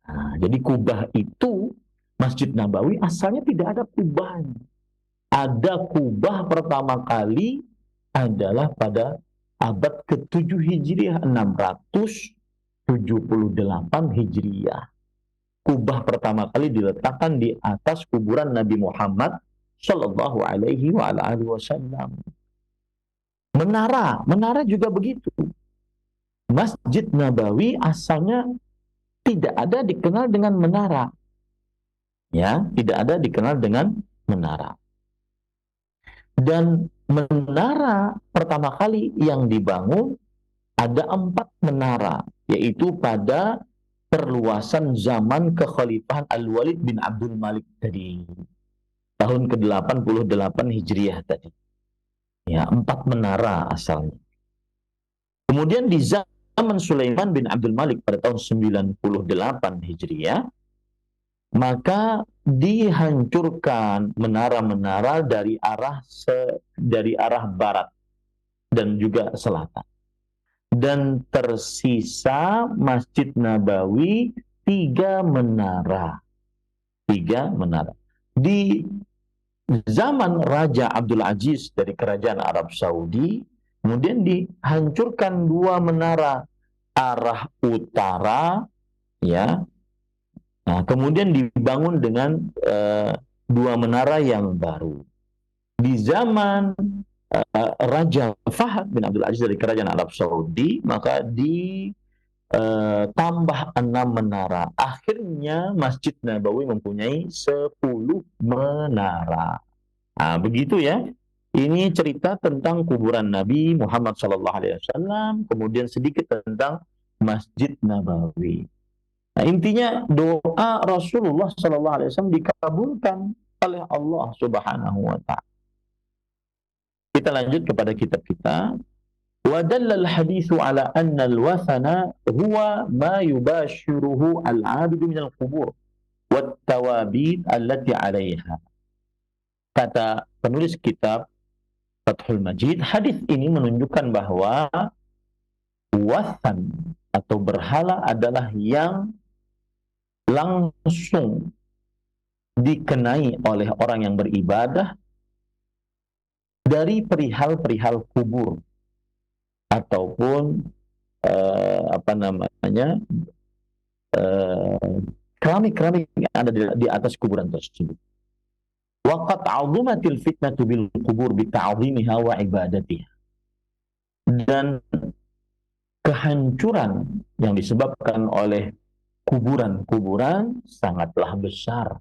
A: Nah, jadi kubah itu, Masjid Nabawi asalnya tidak ada kubahnya. Ada kubah pertama kali adalah pada abad ke-7 Hijriah, 678 Hijriah. Kubah pertama kali diletakkan di atas kuburan Nabi Muhammad sallallahu alaihi wa alihi wasallam. Menara juga begitu. Masjid Nabawi asalnya tidak ada dikenal dengan menara. Ya, tidak ada dikenal dengan menara. Dan menara pertama kali yang dibangun ada 4 menara, yaitu pada perluasan zaman kekhalifahan Al-Walid bin Abdul Malik tadi, tahun ke-88 Hijriah tadi. Ya, 4 menara asalnya. Kemudian di zaman Sulaiman bin Abdul Malik pada tahun 98 Hijriah, maka dihancurkan menara-menara dari arah barat dan juga selatan. Dan tersisa Masjid Nabawi 3 menara. 3 menara. Di zaman Raja Abdul Aziz dari Kerajaan Arab Saudi, kemudian dihancurkan 2 menara arah utara, ya. Nah, kemudian dibangun dengan 2 menara yang baru. Di zaman Raja Fahd bin Abdul Aziz dari Kerajaan Arab Saudi, maka ditambah 6 menara. Akhirnya Masjid Nabawi mempunyai 10 menara. Nah, begitu ya. Ini cerita tentang kuburan Nabi Muhammad SAW, kemudian sedikit tentang Masjid Nabawi. Nah, intinya doa Rasulullah SAW dikabulkan oleh Allah Subhanahu wa Ta'ala. Kita lanjut kepada kitab kita. Wa dalla al-haditsu ala anna al-wathana huwa ma yubashiruhu al-'abidu min al-qubur wat tawabid allati 'alaiha. Kata penulis kitab Fathul Majid, hadis ini menunjukkan bahwa wathan atau berhala adalah yang langsung dikenai oleh orang yang beribadah dari perihal-perihal kubur ataupun keramik-keramik yang ada di atas kuburan tersebut. Waqad 'azumatil fitnatu bil qubur bi ta'zimiha wa ibadatiha. Dan kehancuran yang disebabkan oleh kuburan-kuburan sangatlah besar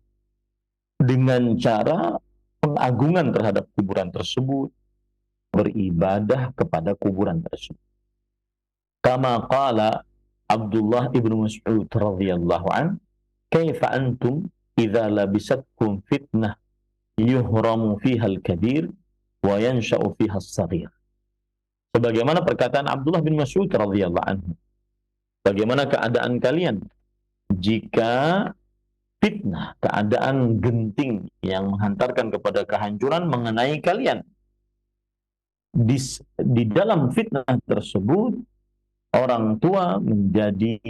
A: dengan cara pengagungan terhadap kuburan tersebut, beribadah kepada kuburan tersebut. Kama qala Abdullah ibnu Mas'ud radhiyallahu an, "Kaifa antum idza labisatkum fitnah yuhramu fiha al-kabir wa yansha'u fiha as-saghir." Sebagaimana perkataan Abdullah bin Mas'ud radhiyallahu anhu, bagaimana keadaan kalian jika fitnah, keadaan genting yang menghantarkan kepada kehancuran mengenai kalian. Di dalam fitnah tersebut, orang tua menjadi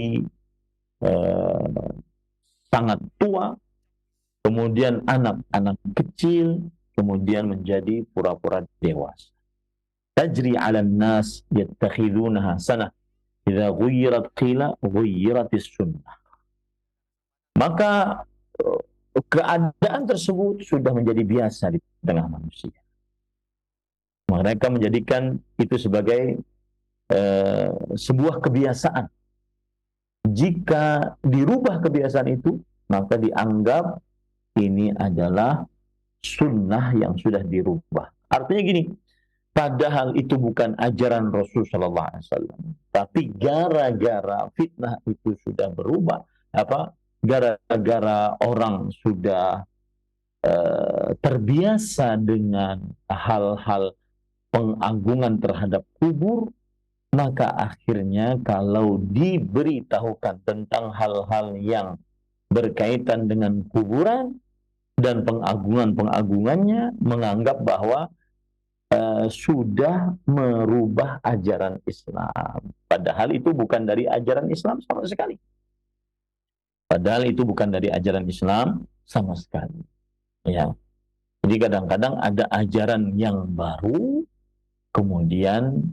A: sangat tua, kemudian anak-anak kecil, kemudian menjadi pura-pura dewasa. Tajri 'alan nas yattakhidunaha sanah, idza ghuyyirat qila ghuyyiratis sunnah. Maka keadaan tersebut sudah menjadi biasa di tengah manusia. Mereka menjadikan itu sebagai sebuah kebiasaan. Jika dirubah kebiasaan itu, maka dianggap ini adalah sunnah yang sudah dirubah. Artinya gini, padahal itu bukan ajaran Rasul sallallahu alaihi wasallam, tapi gara-gara fitnah itu sudah berubah, gara-gara orang sudah terbiasa dengan hal-hal pengagungan terhadap kubur, maka akhirnya kalau diberitahukan tentang hal-hal yang berkaitan dengan kuburan dan pengagungan-pengagungannya, menganggap bahwa sudah merubah ajaran Islam. Padahal itu bukan dari ajaran Islam sama sekali. Padahal itu bukan dari ajaran Islam sama sekali. Ya. Jadi kadang-kadang ada ajaran yang baru, kemudian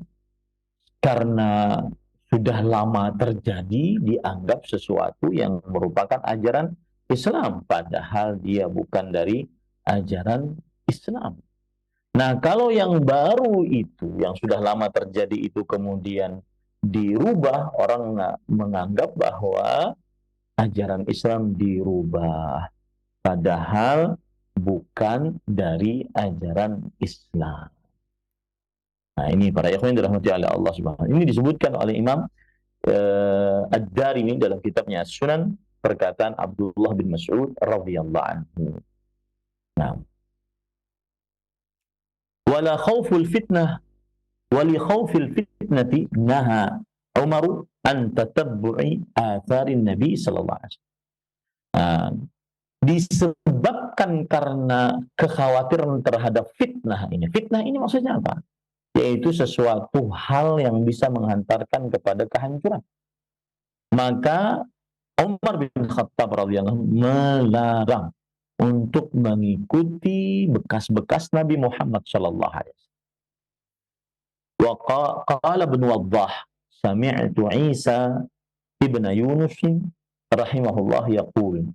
A: karena sudah lama terjadi dianggap sesuatu yang merupakan ajaran Islam, padahal dia bukan dari ajaran Islam. Nah, kalau yang baru itu, yang sudah lama terjadi itu kemudian dirubah, orang menganggap bahwa ajaran Islam dirubah, padahal bukan dari ajaran Islam. Nah, ini para ikhwan yang dirahmati oleh Allah Subhanahu wa taala. Ini disebutkan oleh Imam Ad-Darimi dalam kitabnya As-Sunan, perkataan Abdullah bin Mas'ud radhiyallahu anhu. Nah, wala khauful fitnah wali khaufil fitnati naha Umar an tatabbu'i atharin Nabi sallallahu alaihi wasallam. Disebabkan karena kekhawatiran terhadap fitnah ini. Fitnah ini maksudnya apa? Yaitu sesuatu hal yang bisa menghantarkan kepada kehancuran. Maka Umar bin Khattab radhiyallahu anhu melarang untuk mengikuti bekas-bekas Nabi Muhammad sallallahu alaihi wasallam. Wa qala Ibnu Waddah, sami'tu Isa ibn Yunus rahimahullah yaqul,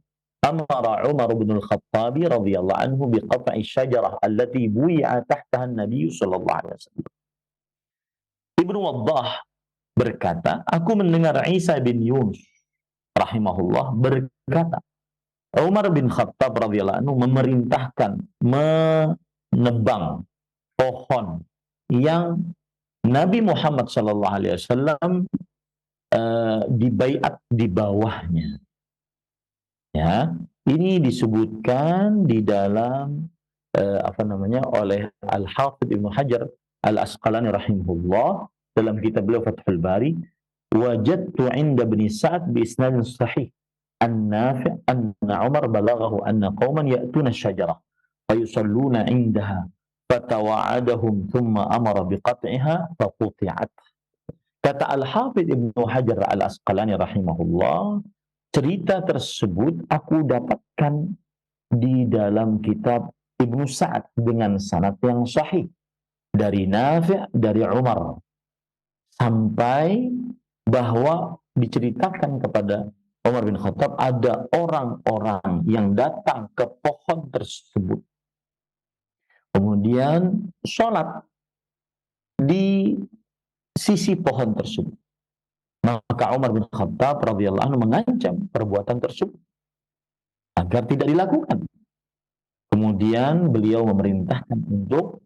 A: amara Umar bin Al-Khattab radhiyallahu anhu biqat'i syajarah allati buyi'a tahtaha an-nabiy sallallahu alaihi wasallam. Ibnu Waddah berkata, aku mendengar Isa bin Yunus rahimahullah berkata, Umar bin Khattab radhiyallahu anhu memerintahkan menebang pohon yang Nabi Muhammad sallallahu alaihi wasallam dibaiat di bawahnya. Ya, ini disebutkan di dalam oleh Al-Hafidz Ibnu Hajar Al-Asqalani rahimahullah dalam kitab beliau Fathul Bari, wajadtu 'inda Ibn Sa'd bi isnadin sahih an-Nafi' anna Umar balaghahu anna qauman ya'tuna asy-syajarah fayusalluna 'indaha fatawa'adahum thumma amara biqat'iha faquti'at. Kata Al-Hafidz Ibnu Hajar Al-Asqalani rahimahullah, cerita tersebut aku dapatkan di dalam kitab Ibnu Sa'ad dengan sanad yang sahih dari Nafi' dari Umar, sampai bahwa diceritakan kepada Umar bin Khattab ada orang-orang yang datang ke pohon tersebut kemudian sholat di sisi pohon tersebut. Maka Umar bin Khattab radhiyallahu anhu mengancam perbuatan tersebut agar tidak dilakukan. Kemudian beliau memerintahkan untuk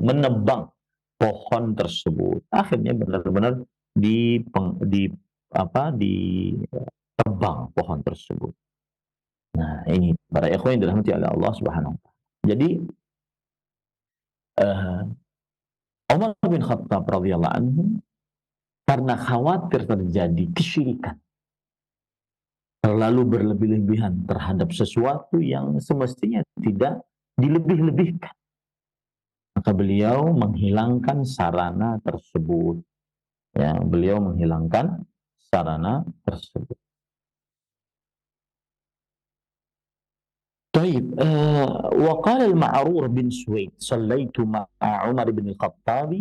A: menebang pohon tersebut. Akhirnya benar-benar ditebang pohon tersebut. Nah, ini para ikhwan yang dirahmati oleh Allah Subhanahu wa taala. Jadi Umar bin Khattab radhiyallahu anhu karena khawatir terjadi kesyirikan, terlalu berlebih-lebihan terhadap sesuatu yang semestinya tidak dilebih-lebihkan, maka beliau menghilangkan sarana tersebut. Ya, beliau menghilangkan sarana tersebut. طيب وقال المعرور بن سويد صليت مع عمر بن الخطاب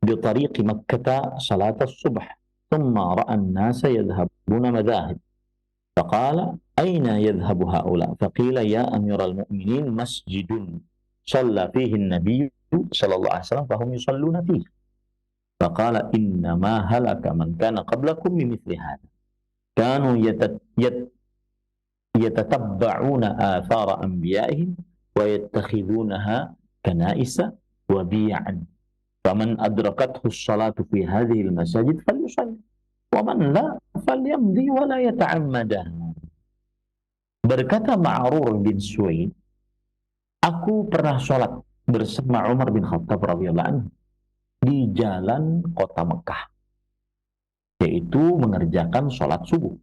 A: بطريق مكة صلاة الصبح ثم رأى الناس يذهبون مذاهب فقال أين يذهب هؤلاء فقيل يا أمير المؤمنين مسجد صلى فيه النبي صلى الله عليه وسلم فهم يصلون فيه فقال إنما هلك من كان قبلكم بمثل هذا كانوا يتتبعون آثار أنبيائهم ويتخذونها كنائس وبيعا فمن أدركته الصلاة في هذه المساجد فليصلي ومن لا فليمضي ولا يتعمدها. Berkata Ma'rur bin Suwaid, aku pernah sholat bersama Umar bin Khattab radhiyallahu anhu di jalan kota Mekah, yaitu mengerjakan sholat subuh.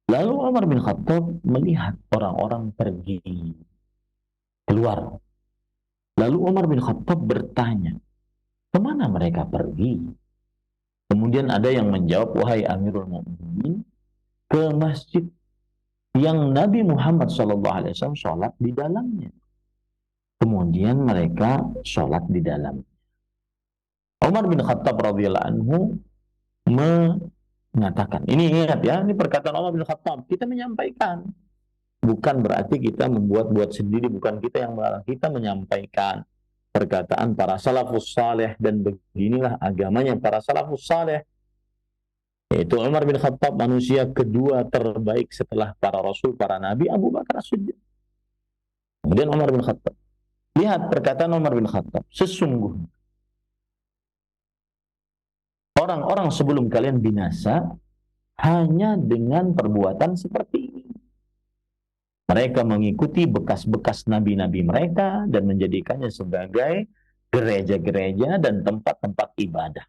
A: Lalu Umar bin Khattab melihat orang-orang pergi keluar. Lalu Umar bin Khattab bertanya, kemana mereka pergi? Kemudian ada yang menjawab, wahai Amirul Mukminin, ke masjid yang Nabi Muhammad SAW sholat di dalamnya. Kemudian mereka sholat di dalamnya. Umar bin Khattab radhiyallahu anhu mengatakan, ini ingat ya, ini perkataan Umar bin Khattab, kita menyampaikan, bukan berarti kita membuat-buat sendiri, bukan kita yang melarang, kita menyampaikan perkataan para salafus saleh, dan beginilah agamanya para salafus saleh, yaitu Umar bin Khattab, manusia kedua terbaik setelah para rasul, para nabi, Abu Bakar As-Siddiq. Kemudian Umar bin Khattab, lihat perkataan Umar bin Khattab, sesungguhnya orang-orang sebelum kalian binasa hanya dengan perbuatan seperti ini. Mereka mengikuti bekas-bekas nabi-nabi mereka dan menjadikannya sebagai gereja-gereja dan tempat-tempat ibadah.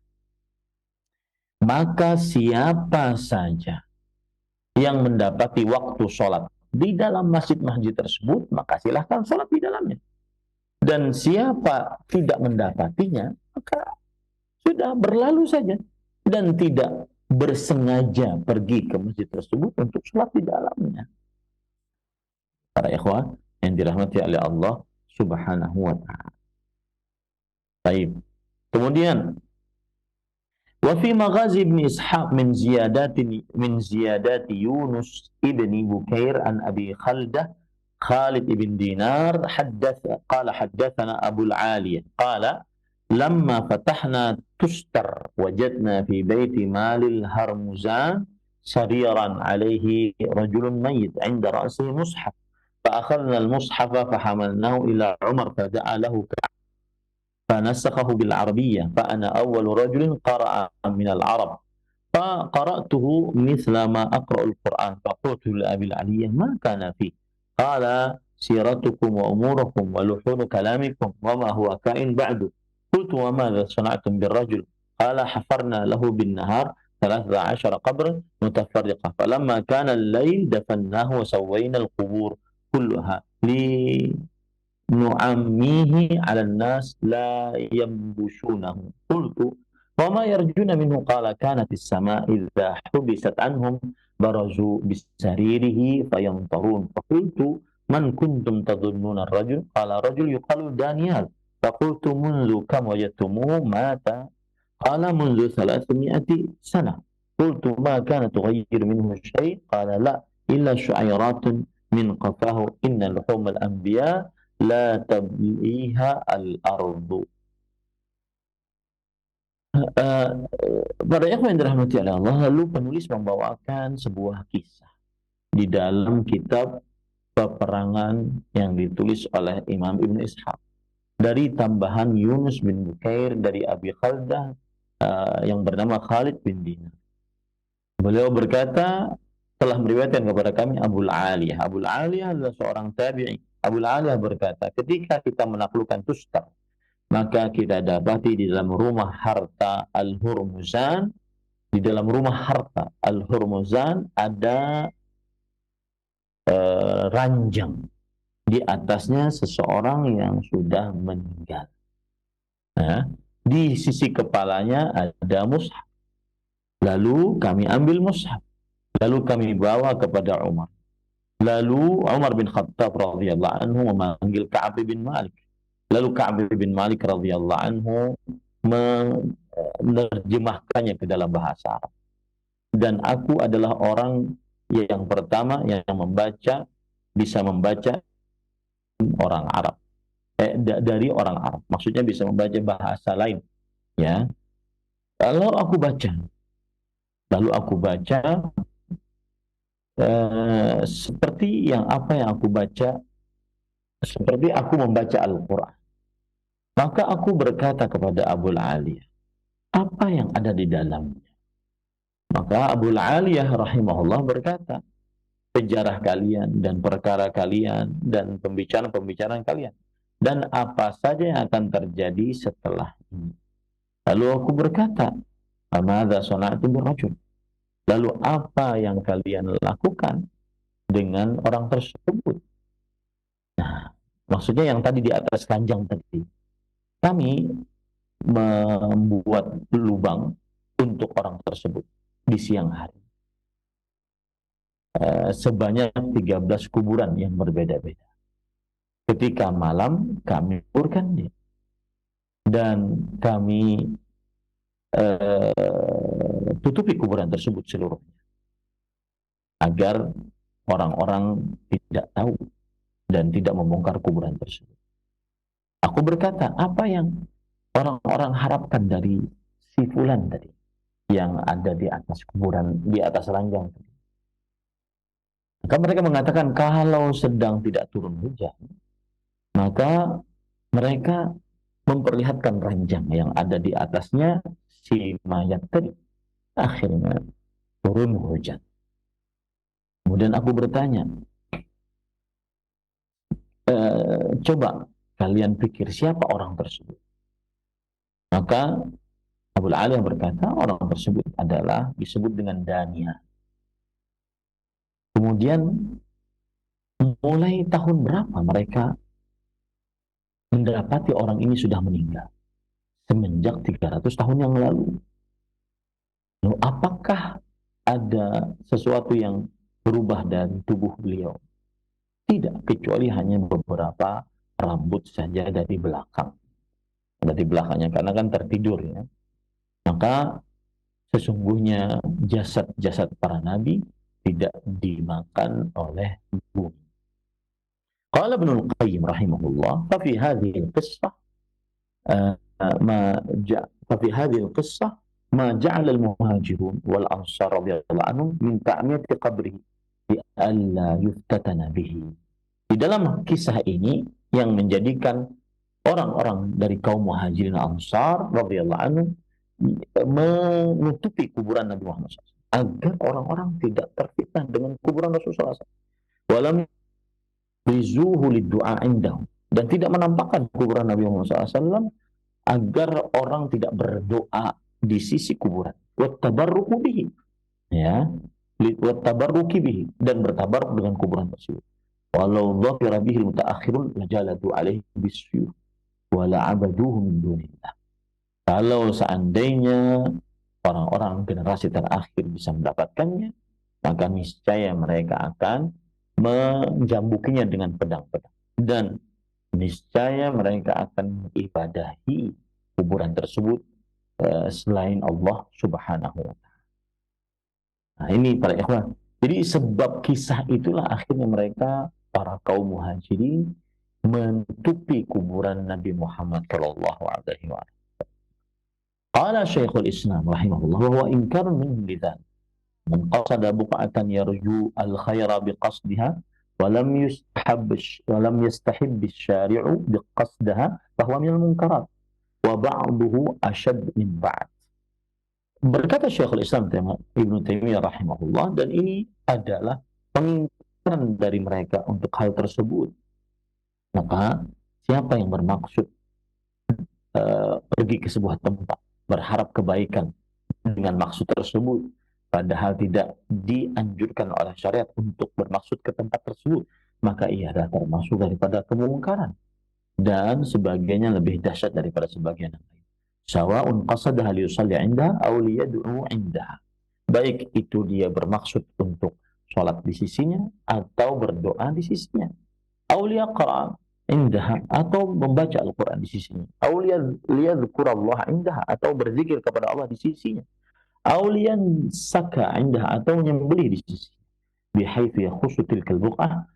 A: Maka siapa saja yang mendapati waktu sholat di dalam masjid-masjid tersebut, maka silahkan sholat di dalamnya. Dan siapa tidak mendapatinya, maka sudah berlalu saja dan tidak bersengaja pergi ke masjid tersebut untuk sholat di dalamnya. Para ikhwan yang dirahmati oleh Allah Subhanahu wa taala. Baik. Kemudian wa fi maghazi ibn Ishaq min ziyadati Yunus ibni Bukair an Abi Khaldah Khalid ibn Dinar qala haddathana Abu al-Aliyah qala lamma fatahna Tustar wajadna fi baiti Malil Harmuzan sariran alaihi rajulun mayyit 'inda ra'sihi mushaf فأخذنا المصحف فحملناه إلى عمر فدعا له فنسخه بالعربية فأنا أول رجل قرأ من العرب فقرأته مثل ما أقرأ القرآن فقلت لأبي العلية ما كان فيه قال سيرتكم وأموركم ولحون كلامكم وما هو كائن بعد. قلت وماذا صنعتم بالرجل؟ قال حفرنا له بالنهار 13 قبرا متفرقة فلما كان الليل دفناه وسوينا القبور كلها لنعميه على الناس لا ينبشونه. قلت وما يرجون منه؟ قال كانت السماء إذا حبست عنهم برزوا بسريره فيمطرون. فقلت من كنتم تظنون الرجل؟ قال رجل يقال دانيال. فقلت منذ كم وجدتموه مات؟ قال منذ 300 سنة. قلت ما كان تغير منه شيء؟ قال لا إلا شعيرات من قفاه إن لحوم الأنبياء لا تبليها الأرض. Para ikhwan yang dirahmati oleh Allah, lalu penulis membawakan sebuah kisah di dalam kitab peperangan yang ditulis oleh Imam Ibn Ishaq dari tambahan Yunus bin Bukair dari Abi Khaldah yang bernama Khalid bin Dinar. Beliau berkata telah meriwayatkan kepada kami Abul Aliyah. Abul Aliyah adalah seorang tabi'i. Abul Aliyah berkata, ketika kita menaklukkan Tustar, maka kita dapati di dalam rumah harta Al-Hurmuzan, di dalam rumah harta Al-Hurmuzan ada ranjang. Di atasnya seseorang yang sudah meninggal. Nah, di sisi kepalanya ada mushaf. Lalu kami ambil mushaf. Lalu kami bawa kepada Umar. Lalu Umar bin Khattab radhiyallahu anhu memanggil Ka'ab bin Malik. Lalu Ka'ab bin Malik radhiyallahu anhu menerjemahkannya ke dalam bahasa Arab. Dan aku adalah orang yang pertama yang bisa membaca orang Arab. Dari orang Arab. Maksudnya bisa membaca bahasa lain. Ya. Lalu aku baca seperti yang aku baca, seperti aku membaca Al-Quran. Maka aku berkata kepada Abul Aliyah, apa yang ada di dalamnya? Maka Abul Aliyah rahimahullah berkata, sejarah kalian dan perkara kalian dan pembicaraan-pembicaraan kalian dan apa saja yang akan terjadi setelah ini. Lalu aku berkata, "Amadza sana'tum birrajul?" Lalu apa yang kalian lakukan dengan orang tersebut? Nah, maksudnya yang tadi di atas ranjang tadi. Kami membuat lubang untuk orang tersebut di siang hari. Sebanyak 13 kuburan yang berbeda-beda. Ketika malam kami kuburkan dia. Dan kami tutupi kuburan tersebut seluruhnya. Agar orang-orang tidak tahu dan tidak membongkar kuburan tersebut. Aku berkata, apa yang orang-orang harapkan dari si fulan tadi yang ada di atas kuburan, di atas ranjang tadi? Maka mereka mengatakan kalau sedang tidak turun hujan, maka mereka memperlihatkan ranjang yang ada di atasnya si mayat tadi. Akhirnya turun hujan. Kemudian aku bertanya, coba kalian pikir siapa orang tersebut? Maka Abul Aliyah berkata, orang tersebut adalah disebut dengan Dania. Kemudian mulai tahun berapa mereka mendapati orang ini sudah meninggal? Semenjak 300 tahun yang lalu. Lalu apakah ada sesuatu yang berubah dari tubuh beliau? Tidak, kecuali hanya beberapa rambut saja dari belakang. Dari belakangnya, karena kan tertidur ya. Maka sesungguhnya jasad-jasad para nabi tidak dimakan oleh bumi. Qala Ibnul Qayyim rahimahullah, fa fi hadhihi al-qissah ففي هذه القصة ما جعل المهاجرون والأنصار رضي الله عنهم من تعمية قبره لئلا يفتتن به. Di dalam kisah ini yang menjadikan orang-orang dari kaum Muhajirin Ansar radhiyallahu anhum menutupi kuburan Nabi Muhammad SAW agar orang-orang tidak terfitnah dengan kuburan Rasulullah SAW. Walam
B: lizuhu liddu'a indahu, dan tidak menampakkan kuburan Nabi Muhammad SAW agar orang tidak berdoa di sisi kuburan. Wattabarruku bihi, ya, wattabarruki bihi, dan bertabarruk dengan kuburan tersebut. Walau dhafira bihi mutaakhirun lajalatu alaihi bisyuf wa la'abaduhu min dunillah. Kalau seandainya orang-orang generasi terakhir bisa mendapatkannya, maka niscaya mereka akan menjambukinya dengan pedang-pedang, dan niscaya mereka akan mengibadahi kuburan tersebut selain Allah Subhanahu wa Ta'ala. Nah, ini para ikhwan. Jadi sebab kisah itulah akhirnya mereka, para kaum muhajirin, menutupi kuburan Nabi Muhammad sallallahu alaihi wasallam. Qala Syekhul Islam rahimahullah wa huwa inkarun minhum lidzalik. Man qasada buq'atan yarju al-khaira biqasdiha wa lam yastahib asy-syari'u biqasdaha fa huwa minal munkarat wa ba'duhu ashad min ba'd. Berkata Syekhul Islam Ibnu Taimiyah rahimahullah, dan ini adalah pengingkaran dari mereka untuk hal tersebut. Maka siapa yang bermaksud pergi ke sebuah tempat berharap kebaikan dengan maksud tersebut, padahal tidak dianjurkan oleh syariat untuk bermaksud ke tempat tersebut, maka ia adalah termasuk daripada kemungkaran, dan sebagainya lebih dahsyat daripada sebagian yang lain. Sawa'un qasadaha liyusalli 'indaha aw liyad'u 'indaha. Baik itu dia bermaksud untuk sholat di sisinya atau berdoa di sisinya. Aw liyaqra' 'indaha, atau membaca Al-Qur'an di sisinya. Aw liyadhkurallaha 'indaha, atau berzikir kepada Allah di sisinya. Aw liyansaka 'indaha, atau menyembelih di sisinya. Bihaitsu yakhussu tilkal buq'ah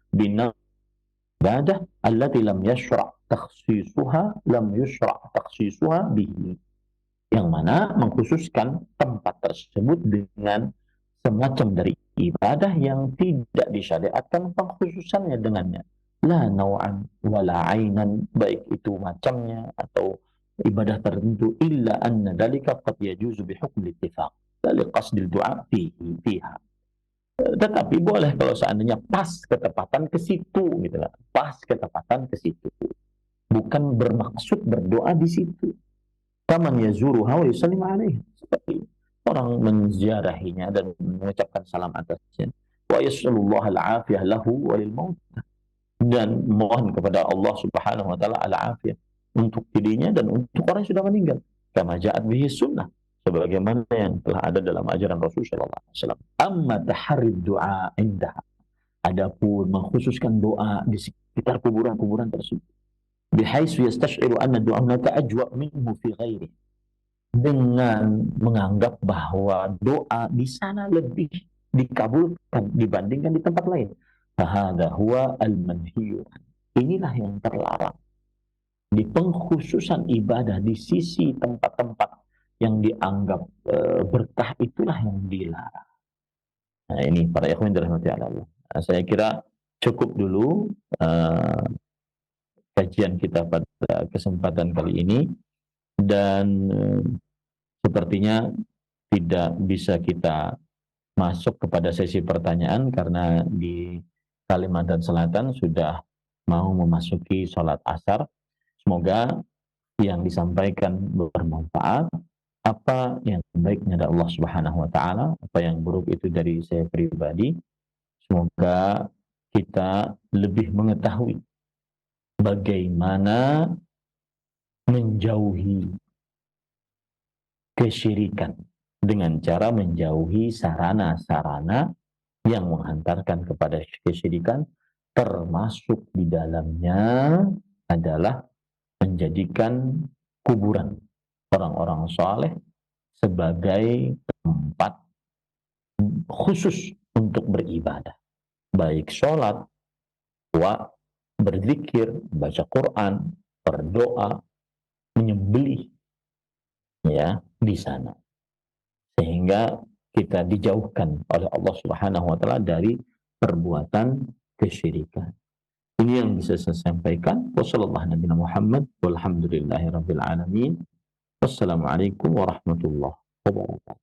B: ibadah allati lam yusra' takhsisuha bihi, yang mana mengkhususkan tempat tersebut dengan semacam dari ibadah yang tidak disyariatkan pengkhususannya dengannya. La naw'an wala 'ainan, baik itu macamnya atau ibadah tertentu, illa anna dalika qad yajuzu bi hukm al-ittifaq la li qasdil du'a fiha. Tetapi boleh kalau seandainya pas ketepatan ke situ, gitu lah. Pas ketepatan ke situ, bukan bermaksud berdoa di situ. Kaman yazuruha wa yusallim alaihi, seperti orang menziarahinya dan mengucapkan salam atasnya. Wa yasallallahu al-afiyah lahu wa lil maut, dan mohon kepada Allah Subhanahu wa taala al-afiyah untuk dirinya dan untuk orang yang sudah meninggal. Kama ja'at bihi sunnah, sebagaimana yang telah ada dalam ajaran Rasul sallallahu alaihi wasallam. Amma taharrid du'a indaha, adapun mengkhususkan doa di sekitar kuburan-kuburan tersebut, bihaitsu yastash'iru anna du'a hunaka ajwa minhu fi ghairi, dengan menganggap bahwa doa di sana lebih dikabulkan dibandingkan di tempat lain. Fahadha huwa al-manhiyu. Inilah yang terlarang. Di pengkhususan ibadah di sisi tempat-tempat yang dianggap berkah, itulah yang dilarang. Nah, ini para ikhwan dirahmati Allah. Nah, saya kira cukup dulu kajian kita pada kesempatan kali ini, dan sepertinya tidak bisa kita masuk kepada sesi pertanyaan karena di Kalimantan Selatan sudah mau memasuki sholat asar. Semoga yang disampaikan bermanfaat. Apa yang baiknya dari Allah Subhanahu wa Ta'ala, apa yang buruk itu dari saya pribadi. Semoga kita lebih mengetahui bagaimana menjauhi kesyirikan dengan cara menjauhi sarana-sarana yang menghantarkan kepada kesyirikan, termasuk di dalamnya adalah menjadikan kuburan orang-orang saleh sebagai tempat khusus untuk beribadah, baik sholat, berzikir, baca Quran, berdoa, menyembelih, ya, di sana, sehingga kita dijauhkan oleh Allah Subhanahu wa Ta'ala dari perbuatan kesyirikan. Ini yang bisa saya sampaikan. Wassalamualaikum warahmatullahi wabarakatuh.